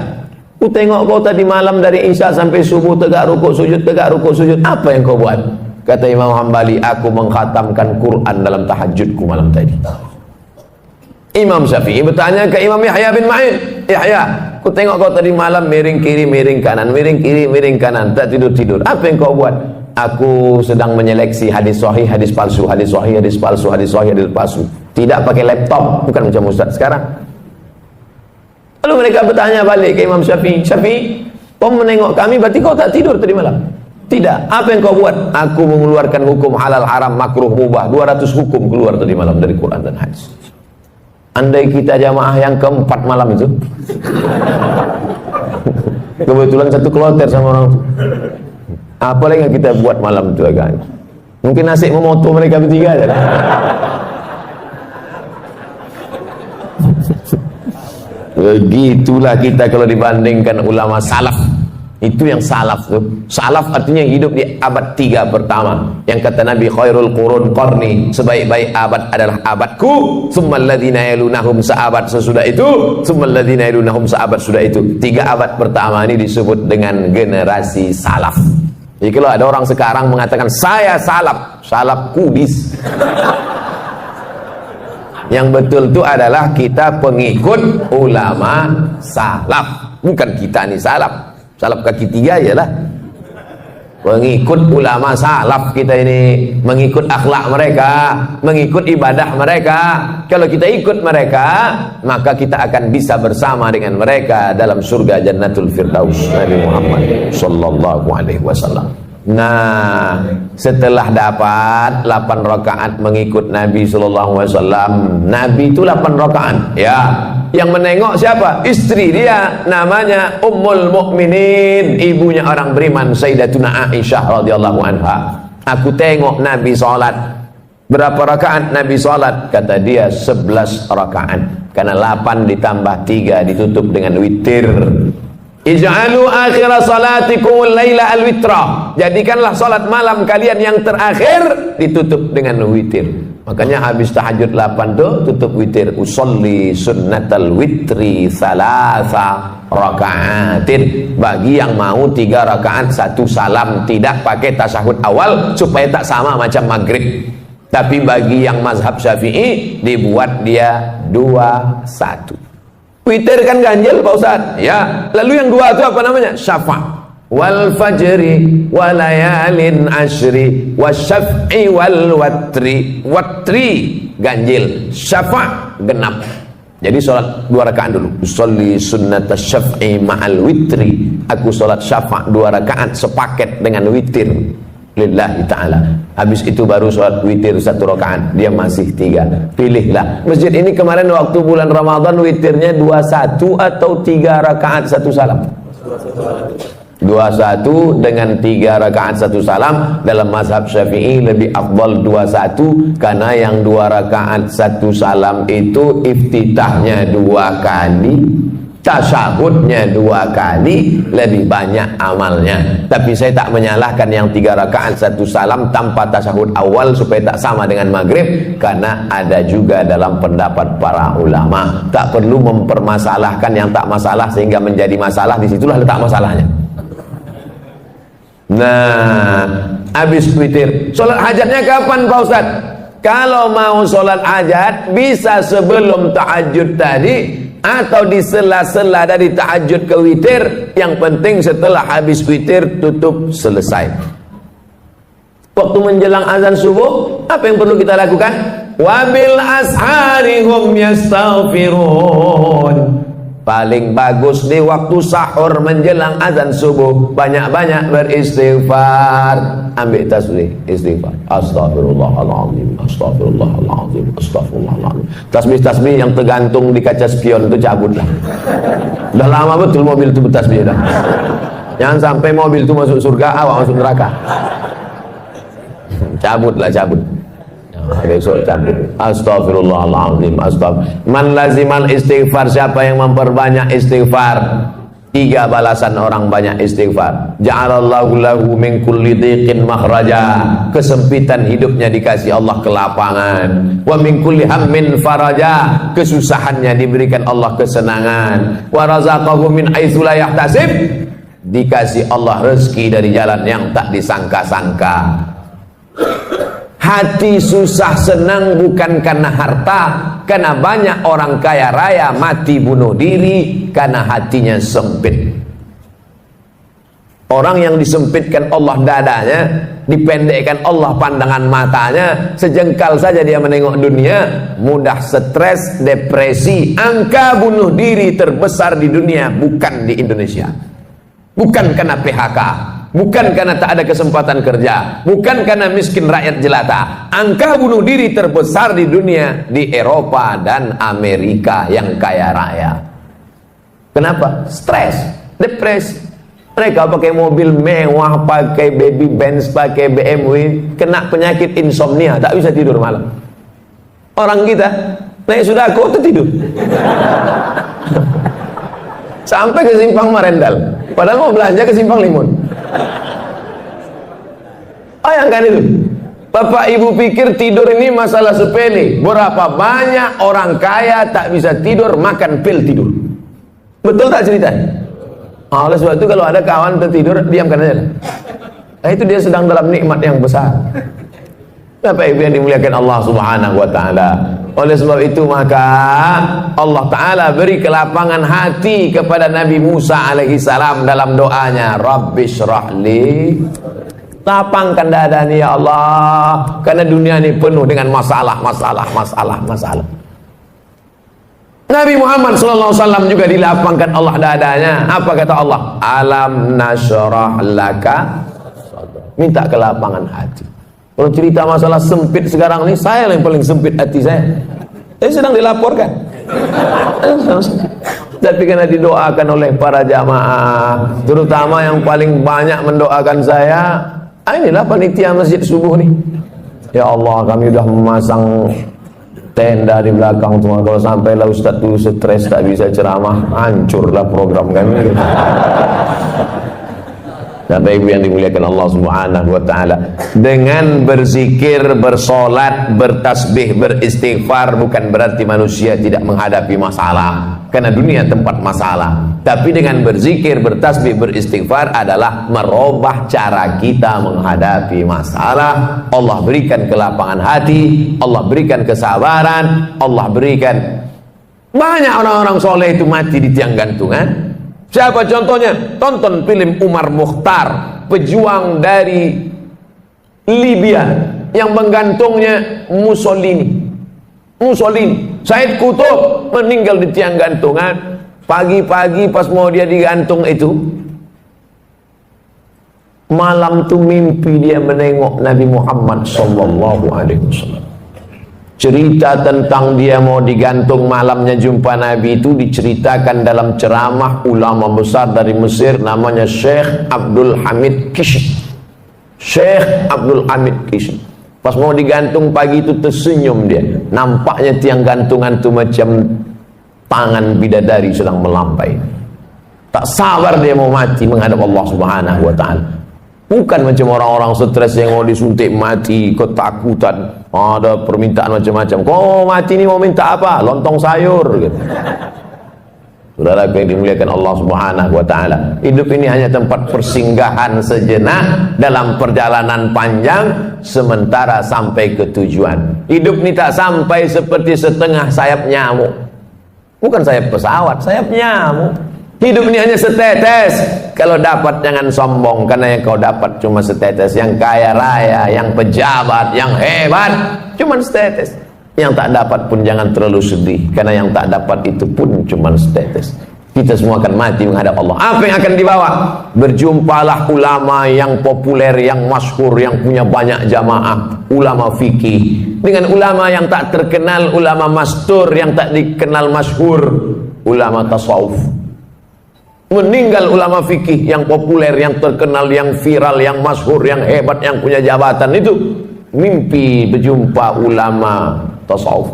ku tengok kau tadi malam dari isya sampai subuh tegak rukuk sujud, tegak rukuk sujud, apa yang kau buat? Kata Imam Hambali, aku mengkhatamkan Quran dalam tahajudku malam tadi. Imam Syafi'i bertanya ke Imam Yahya bin Ma'in, Yahya, ku tengok kau tadi malam miring kiri, miring kanan, miring kiri, miring kanan, tak tidur-tidur. Apa yang kau buat? Aku sedang menyeleksi hadis sahih, hadis palsu, hadis sahih, hadis palsu, hadis sahih, hadis palsu. Tidak pakai laptop, bukan macam Ustaz sekarang. Lalu mereka bertanya balik ke Imam Syafi'i, Syafi'i, kau menengok kami, berarti kau tak tidur tadi malam? Tidak. Apa yang kau buat? Aku mengeluarkan hukum halal, haram, makruh, mubah. 200 hukum keluar tadi malam dari Quran dan hadis. Andai kita jamaah yang keempat malam itu, kebetulan satu kloter sama orang itu, apa lagi yang kita buat malam itu agak? Mungkin nasib memoto mereka bertiga aja. Begitulah kita kalau dibandingkan ulama salaf. Itu yang salaf tuh. Salaf artinya yang hidup di abad 3 pertama. Yang kata Nabi, khairul qurun qarni, sebaik-baik abad adalah abadku, tsummal ladzina yalunahum, seabad sesudah itu, tsummal ladzina yalunahum, seabad sudah itu. 3 abad pertama ini disebut dengan generasi salaf. Jadi kalau ada orang sekarang mengatakan saya salaf, salaf kudis. Yang betul itu adalah kita pengikut ulama salaf, bukan kita nih salaf. Salaf kaki 3 ialah Mengikut ulama salaf kita ini, mengikut akhlak mereka, mengikut ibadah mereka. Kalau kita ikut mereka, maka kita akan bisa bersama dengan mereka dalam surga Jannatul Firdaus. Nabi Muhammad sallallahu alaihi wasallam. Nah, setelah dapat 8 rakaat mengikut Nabi sallallahu alaihi wasallam, Nabi itu 8 rakaat, ya. Yang menengok siapa? Istri dia, namanya Ummul Mukminin, ibunya orang beriman, Sayyidatuna Aisyah radhiyallahu anha. Aku tengok Nabi salat. Berapa rakaat Nabi salat? Kata dia 11 rakaat. Karena 8 ditambah 3 ditutup dengan witir. Ij'alu akhir salatikum al-laila al-witra. Jadikanlah salat malam kalian yang terakhir ditutup dengan witir. Makanya habis tahajud 8 tuh tutup witir. Usolli sunnatal witri salasa rakaatin. Bagi yang mau 3 rakaat 1 salam, tidak pakai tasyahud awal supaya tak sama macam maghrib. Tapi bagi yang mazhab Syafi'i dibuat dia 2-1. Witir kan ganjil Pak Ustaz, ya. Lalu yang 2 itu apa namanya? Syafa'. Wal fajri walayalin ashri wasyaf'i wal watri. Watri ganjil, syafa' genap. Jadi sholat 2 rakaat dulu. Usolli sunnata syaf'i ma'al witri. Aku sholat syafa' 2 rakaat sepaket dengan witir lillahi ta'ala. Habis itu baru sholat witir 1 rakaat. Dia masih 3. Pilihlah. Masjid ini kemarin waktu bulan Ramadan witirnya 21 atau 3 rakaat 1 salam. 21 dengan 3 rakaat 1 salam. Dalam mazhab Syafi'i lebih afdal 21, karena yang 2 rakaat 1 salam itu iftitahnya 2 kali, tasyahudnya 2 kali, lebih banyak amalnya. Tapi saya tak menyalahkan yang 3 rakaat 1 salam tanpa tasyahud awal supaya tak sama dengan maghrib, karena ada juga dalam pendapat para ulama. Tak perlu mempermasalahkan yang tak masalah sehingga menjadi masalah. Disitulah letak masalahnya. Nah, habis witir, sholat hajatnya kapan Pak Ustaz? Kalau mau sholat hajat bisa sebelum tahajud tadi atau di sela-sela dari tahajud ke witir. Yang penting setelah habis witir tutup, selesai. Waktu menjelang azan subuh, apa yang perlu kita lakukan? Wabil ashari hum yastaghfirun. Paling bagus di waktu sahur menjelang azan subuh, banyak-banyak beristighfar. Ambil tasbih, istighfar. Astaghfirullahaladzim, astaghfirullahaladzim, astaghfirullahaladzim. Tasbih-tasbih yang tergantung di kaca spion itu cabutlah. Udah lama betul mobil itu bertasbih dah. Jangan sampai mobil itu masuk surga, awak masuk neraka. Cabutlah, cabut. Besok cabut. Astaghfirullahaladzim, astaghfirullah. Man lazimal istighfar, siapa yang memperbanyak istighfar, 3 balasan orang banyak istighfar. Ja'alallahu lahu min kulli dhiqin makhraja. Kesempitan hidupnya dikasih Allah kelapangan. Wa min kulli hammin faraja. Kesusahannya diberikan Allah kesenangan. Wa razaqahu min haitsu la yahtasib. Dikasih Allah rezeki dari jalan yang tak disangka-sangka. Hati susah senang bukan karena harta, karena banyak orang kaya raya mati bunuh diri karena hatinya sempit. Orang yang disempitkan Allah dadanya, dipendekkan Allah pandangan matanya, sejengkal saja dia menengok dunia, mudah stres, depresi. Angka bunuh diri terbesar di dunia bukan di Indonesia. Bukan karena PHK, bukan karena tak ada kesempatan kerja, bukan karena miskin rakyat jelata. Angka bunuh diri terbesar di dunia di Eropa dan Amerika yang kaya raya. Kenapa? Stres, depresi. Mereka pakai mobil mewah, pakai baby Benz, pakai BMW, kena penyakit insomnia, tak bisa tidur malam. Orang kita naik sudako tertidur. Sampai ke Simpang Marendal, padahal mau belanja ke Simpang Limun. Bayangkan itu. Bapak ibu pikir tidur ini masalah sepele. Berapa banyak orang kaya tak bisa tidur, makan pil tidur. Betul tak cerita? Oleh sebab itu kalau ada kawan tertidur, diamkan aja. Nah, itu dia sedang dalam nikmat yang besar. Bapak ibu yang dimuliakan Allah Subhanahu wa taala. Oleh sebab itu maka Allah Ta'ala beri kelapangan hati kepada Nabi Musa alaihi salam dalam doanya, Rabbi syrahli, lapangkan dada ni ya Allah, karena dunia ini penuh dengan masalah. Nabi Muhammad SAW juga dilapangkan Allah dadanya. Apa kata Allah? Alam nasyrah laka, minta kelapangan hati. Kalau cerita masalah sempit sekarang ini, saya yang paling sempit hati saya. Saya sedang dilaporkan. Tapi karena didoakan oleh para jamaah, terutama yang paling banyak mendoakan saya, inilah panitia masjid subuh nih. Ya Allah, kami sudah memasang tenda di belakang semua. Kalau sampailah Ustaz dulu stres tak bisa ceramah, hancurlah program kami. Kata ibu yang dimuliakan Allah Subhanahu wa Ta'ala, dengan berzikir, bersolat, bertasbih, beristighfar bukan berarti manusia tidak menghadapi masalah, karena dunia tempat masalah. Tapi dengan berzikir, bertasbih, beristighfar adalah merubah cara kita menghadapi masalah. Allah berikan kelapangan hati, Allah berikan kesabaran, Allah berikan. Banyak orang-orang soleh itu mati di tiang gantungan. Siapa contohnya? Tonton film Umar Mukhtar, pejuang dari Libya yang menggantungnya Mussolini. Said Qutb meninggal di tiang gantungan. Pagi-pagi pas mau dia digantung itu, malam tu mimpi dia menengok Nabi Muhammad SAW. Cerita tentang dia mau digantung malamnya jumpa Nabi itu diceritakan dalam ceramah ulama besar dari Mesir, namanya Syekh Abdul Hamid Kishk. Syekh Abdul Hamid Kishk. Pas mau digantung pagi itu tersenyum dia. Nampaknya tiang gantungan itu macam tangan bidadari sedang melampai. Tak sabar dia mau mati menghadap Allah Subhanahu wa Ta'ala. Bukan macam orang-orang stres yang mau disuntik mati, ketakutan, ada permintaan macam-macam. Kau mati ni mau minta apa? Lontong sayur gitu. Saudara yang dimuliakan Allah Subhanahu wa Ta'ala, hidup ini hanya tempat persinggahan sejenak dalam perjalanan panjang sementara sampai ke tujuan. Hidup ini tak sampai seperti setengah sayap nyamuk. Bukan sayap pesawat, sayap nyamuk. Hidup ini hanya setetes. Kalau dapat jangan sombong, karena yang kau dapat cuma setetes. Yang kaya raya, yang pejabat, yang hebat, cuma setetes. Yang tak dapat pun jangan terlalu sedih, karena yang tak dapat itu pun cuma setetes. Kita semua akan mati menghadap Allah. Apa yang akan dibawa? Berjumpalah ulama yang populer, yang masyhur, yang punya banyak jamaah, ulama fikih, dengan ulama yang tak terkenal, ulama mastur yang tak dikenal masyhur, ulama tasawuf. Meninggal ulama fikih yang populer, yang terkenal, yang viral, yang masyhur, yang hebat, yang punya jabatan itu, mimpi berjumpa ulama tasawuf.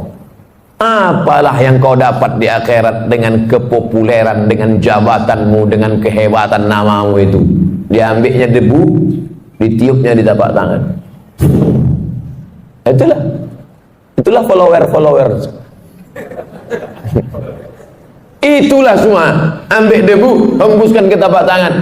Apalah yang kau dapat di akhirat dengan kepopuleran, dengan jabatanmu, dengan kehebatan namamu itu? Diambilnya debu, ditiupnya di tapak tangan. Itulah follower. Itulah semua. Ambil debu, hembuskan ke tapak tangan,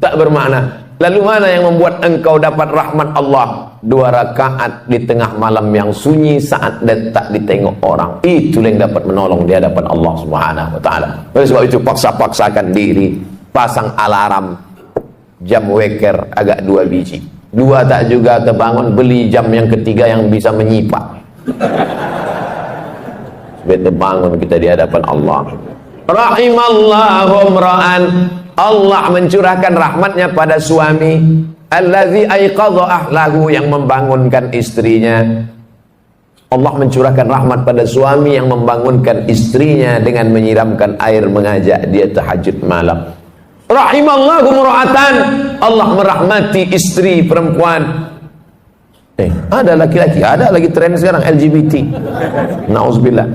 tak bermakna. Lalu mana yang membuat engkau dapat rahmat Allah? 2 rakaat di tengah malam yang sunyi saat tak ditengok orang. Itulah yang dapat menolong di hadapan Allah Subhanahu wa Ta'ala. Oleh sebab itu paksa-paksakan diri, pasang alarm, jam weker agak 2 biji. 2 tak juga terbangun, beli jam yang ketiga yang bisa menyipak. Supaya terbangun kita di hadapan Allah. Rahimallahu imra'an, Allah mencurahkan rahmatnya pada suami allazi aiqadha ahlahu, yang membangunkan istrinya. Allah mencurahkan rahmat pada suami yang membangunkan istrinya dengan menyiramkan air, mengajak dia tahajud malam. Rahimallahu imra'atan, Allah merahmati istri perempuan. Ada laki-laki, ada lagi tren sekarang LGBT. Nauzubillah.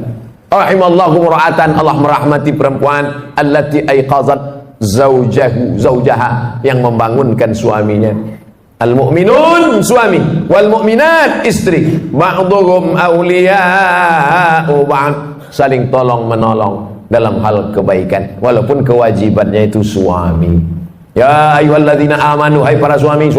Rahimallahu imra'atan, Allah merahmati perempuan allati aiqazat zaujaha, yang membangunkan suaminya. Al-mu'minun suami, wal mu'minat istri, ba'dhum awliya'u ba'd, saling tolong menolong dalam hal kebaikan, walaupun kewajibannya itu suami. Ya ayyuhalladzina amanu, hai para suami,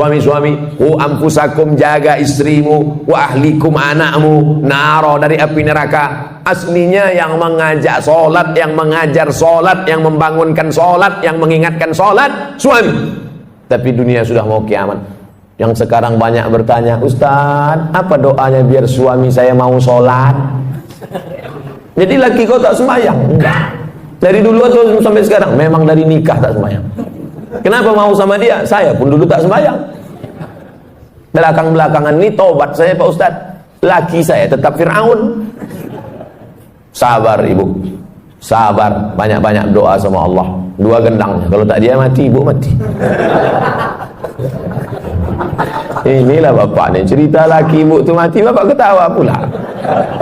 ku anfusakum, jaga istrimu, wa ahlikum, anakmu, naro, dari api neraka. Aslinya yang mengajak sholat, yang mengajar sholat, yang membangunkan sholat, yang mengingatkan sholat, suami. Tapi dunia sudah mau kiamat. Yang sekarang banyak bertanya, Ustaz, apa doanya biar suami saya mau sholat? Jadi laki kau tak sembahyang? Enggak. Dari dulu atau sampai sekarang? Memang dari nikah tak sembahyang. Kenapa mau sama dia? Saya pun dulu tak sembahyang. Belakang-belakangan ini tobat saya Pak Ustaz. Laki saya tetap Fir'aun. Sabar ibu, sabar, banyak-banyak doa sama Allah. Dua gendangnya, kalau tak dia mati, ibu mati. Inilah bapak nih, cerita laki ibu tu mati, bapak ketawa pula.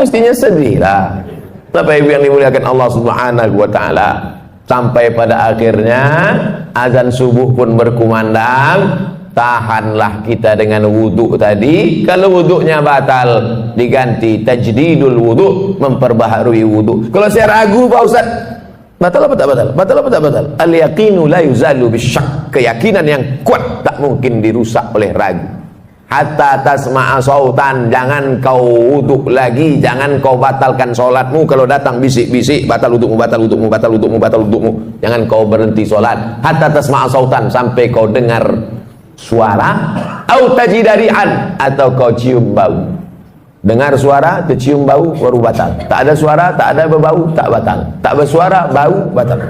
Pastinya sedih lah. Bapak ibu yang dimuliakan Allah Subhanahu wa ta'ala. Sampai pada akhirnya azan subuh pun berkumandang. Tahanlah kita dengan wudhu tadi. Kalau wudhunya batal, diganti tajdidul wudhu, memperbaharui wudhu. Kalau saya ragu Pak Ustaz, batal apa tak batal? Batal apa tak batal? Al yaqinu la yuzalu bisyak. Keyakinan yang kuat tak mungkin dirusak oleh ragu. Hatta tasma'a sautan, jangan kau wudhu lagi, jangan kau batalkan solatmu. Kalau datang bisik-bisik, batal wudhumu, batal wudhumu, batal wudhumu, batal wudhumu, jangan kau berhenti solat. Hatta tasma'a sautan, sampai kau dengar suara, au tajidari'an, atau kau cium bau. Dengar suara, tercium bau, baru batal. Tak ada suara, tak ada berbau, tak batal. Tak bersuara, bau, batal.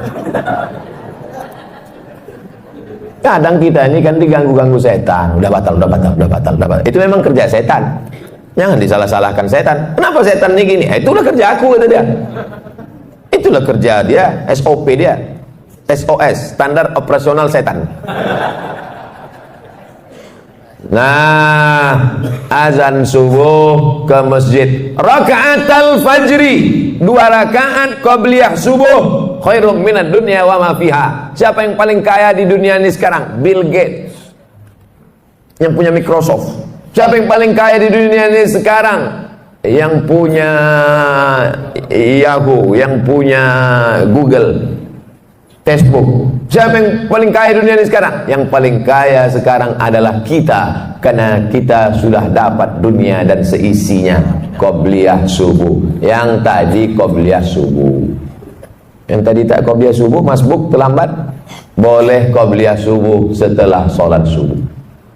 Kadang kita ini kan diganggu-ganggu setan, udah batal, udah batal, udah batal, udah batal. Itu memang kerja setan. Jangan disalah-salahkan setan. Kenapa setan ini gini? Itulah kerja aku, kata dia. Itulah kerja dia, SOP dia. SOS, standar operasional setan. Nah, azan subuh ke masjid. Raka'atul fajri, 2 rakaat qabliyah subuh, khairum minad dunya wa ma fiha. Siapa yang paling kaya di dunia ini sekarang? Bill Gates, yang punya Microsoft. Siapa yang paling kaya di dunia ini sekarang? Yang punya Yahoo, yang punya Google, Facebook. Siapa yang paling kaya dunia ini sekarang? Yang paling kaya sekarang adalah kita, karena kita sudah dapat dunia dan seisinya. Qobliyah subuh. Yang tadi qobliyah subuh. Yang tadi tak qobliyah subuh, masbuk terlambat. Boleh qobliyah subuh setelah sholat subuh,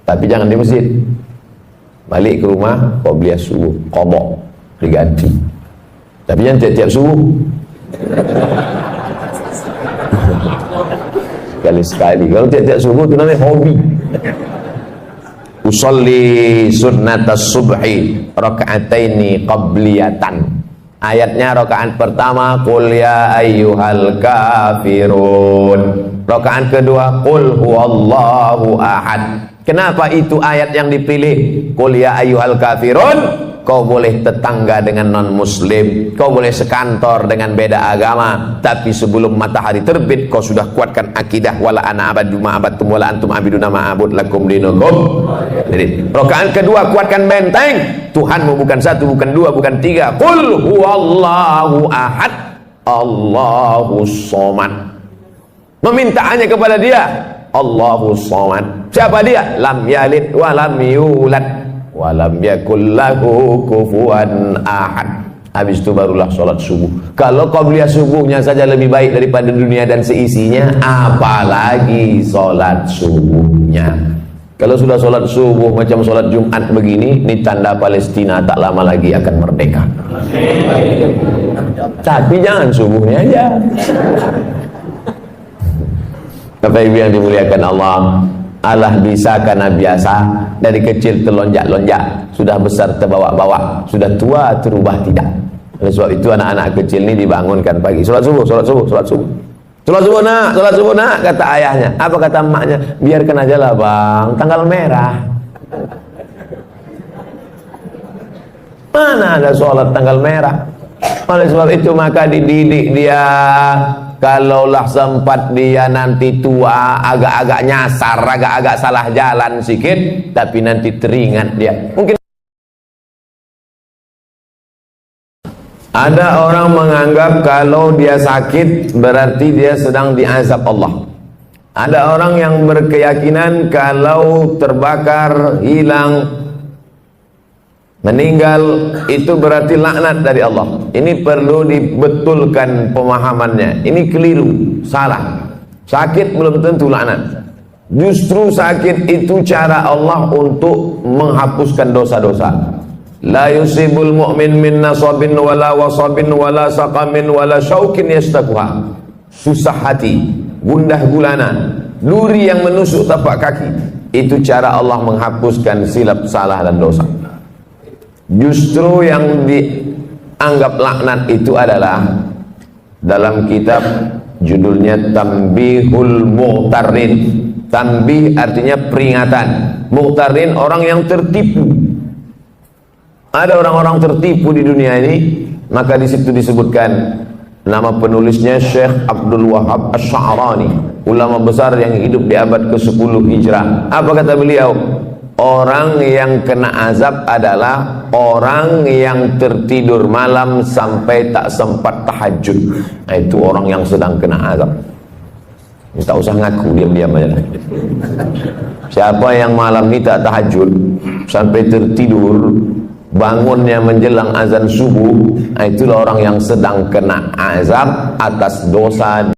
tapi jangan di masjid. Balik ke rumah, qobliyah subuh, qadha, diganti. Tapi jangan tiap-tiap subuh. Sekali-sekali. Kalau tiap-tiap subuh itu namanya hobi. Usolli sunnatas subhi raka'ataini qabliyatan. Ayatnya rakaat pertama qul ya ayyuhal kafirun. Rakaat kedua qul huwallahu ahad. Kenapa itu ayat yang dipilih? Qul ya ayyuhal kafirun. Kau boleh tetangga dengan non-muslim, kau boleh sekantor dengan beda agama, tapi sebelum matahari terbit kau sudah kuatkan akidah, wala ana abadu ma abadtum wala antum abiduna ma abud lakum dinukum. Jadi rakaat kedua kuatkan benteng, Tuhanmu bukan satu, bukan dua, bukan tiga. Qul huwallahu ahad, Allahus somad. Meminta hanya kepada dia, Allahus somad. Siapa dia? Lam yalid wa lam yulad walam yakul lahu kufuwan ahad. Habis itu barulah sholat subuh. Kalau qabliyah subuhnya saja lebih baik daripada dunia dan seisinya, apalagi sholat subuhnya. Kalau sudah sholat subuh macam sholat Jumat begini, ini tanda Palestina tak lama lagi akan merdeka. Tapi jangan subuhnya aja. Bapak Ibu yang dimuliakan Allah, Allah bisa karena biasa. Dari kecil terlonjak-lonjak, sudah besar terbawa-bawa, sudah tua terubah tidak. Oleh sebab itu anak-anak kecil ini dibangunkan pagi, sholat subuh, sholat subuh, sholat subuh, sholat subuh nak, kata ayahnya. Apa kata emaknya? Biarkan aja lah bang, tanggal merah. Mana ada sholat tanggal merah? Oleh sebab itu maka dididik dia. Kalaulah sempat dia nanti tua, agak-agak nyasar, agak-agak salah jalan sedikit, tapi nanti teringat dia. Mungkin ada orang menganggap kalau dia sakit berarti dia sedang diazab Allah. Ada orang yang berkeyakinan kalau terbakar, hilang, meninggal itu berarti laknat dari Allah. Ini perlu dibetulkan pemahamannya. Ini keliru, salah. Sakit belum tentu laknat. Justru sakit itu cara Allah untuk menghapuskan dosa-dosa. La yusibul mu'min min nasabin wala wasabin wala saqamin wala syaukin yastaquha. Susah hati, gundah gulana, duri yang menusuk tapak kaki. Itu cara Allah menghapuskan silap, salah dan dosa. Justru yang dianggap laknat itu adalah dalam kitab judulnya Tanbihul Mughtarrin. Tanbih artinya peringatan, Mughtarrin orang yang tertipu. Ada orang-orang tertipu di dunia ini, maka di situ disebutkan nama penulisnya Syekh Abdul Wahab Asy'arani, ulama besar yang hidup di abad ke-10 Hijrah. Apa kata beliau? Orang yang kena azab adalah orang yang tertidur malam sampai tak sempat tahajud. Itu orang yang sedang kena azab. Tak usah ngaku, diam-diam aja. Siapa yang malam ini tak tahajud sampai tertidur, bangunnya menjelang azan subuh, itulah orang yang sedang kena azab atas dosa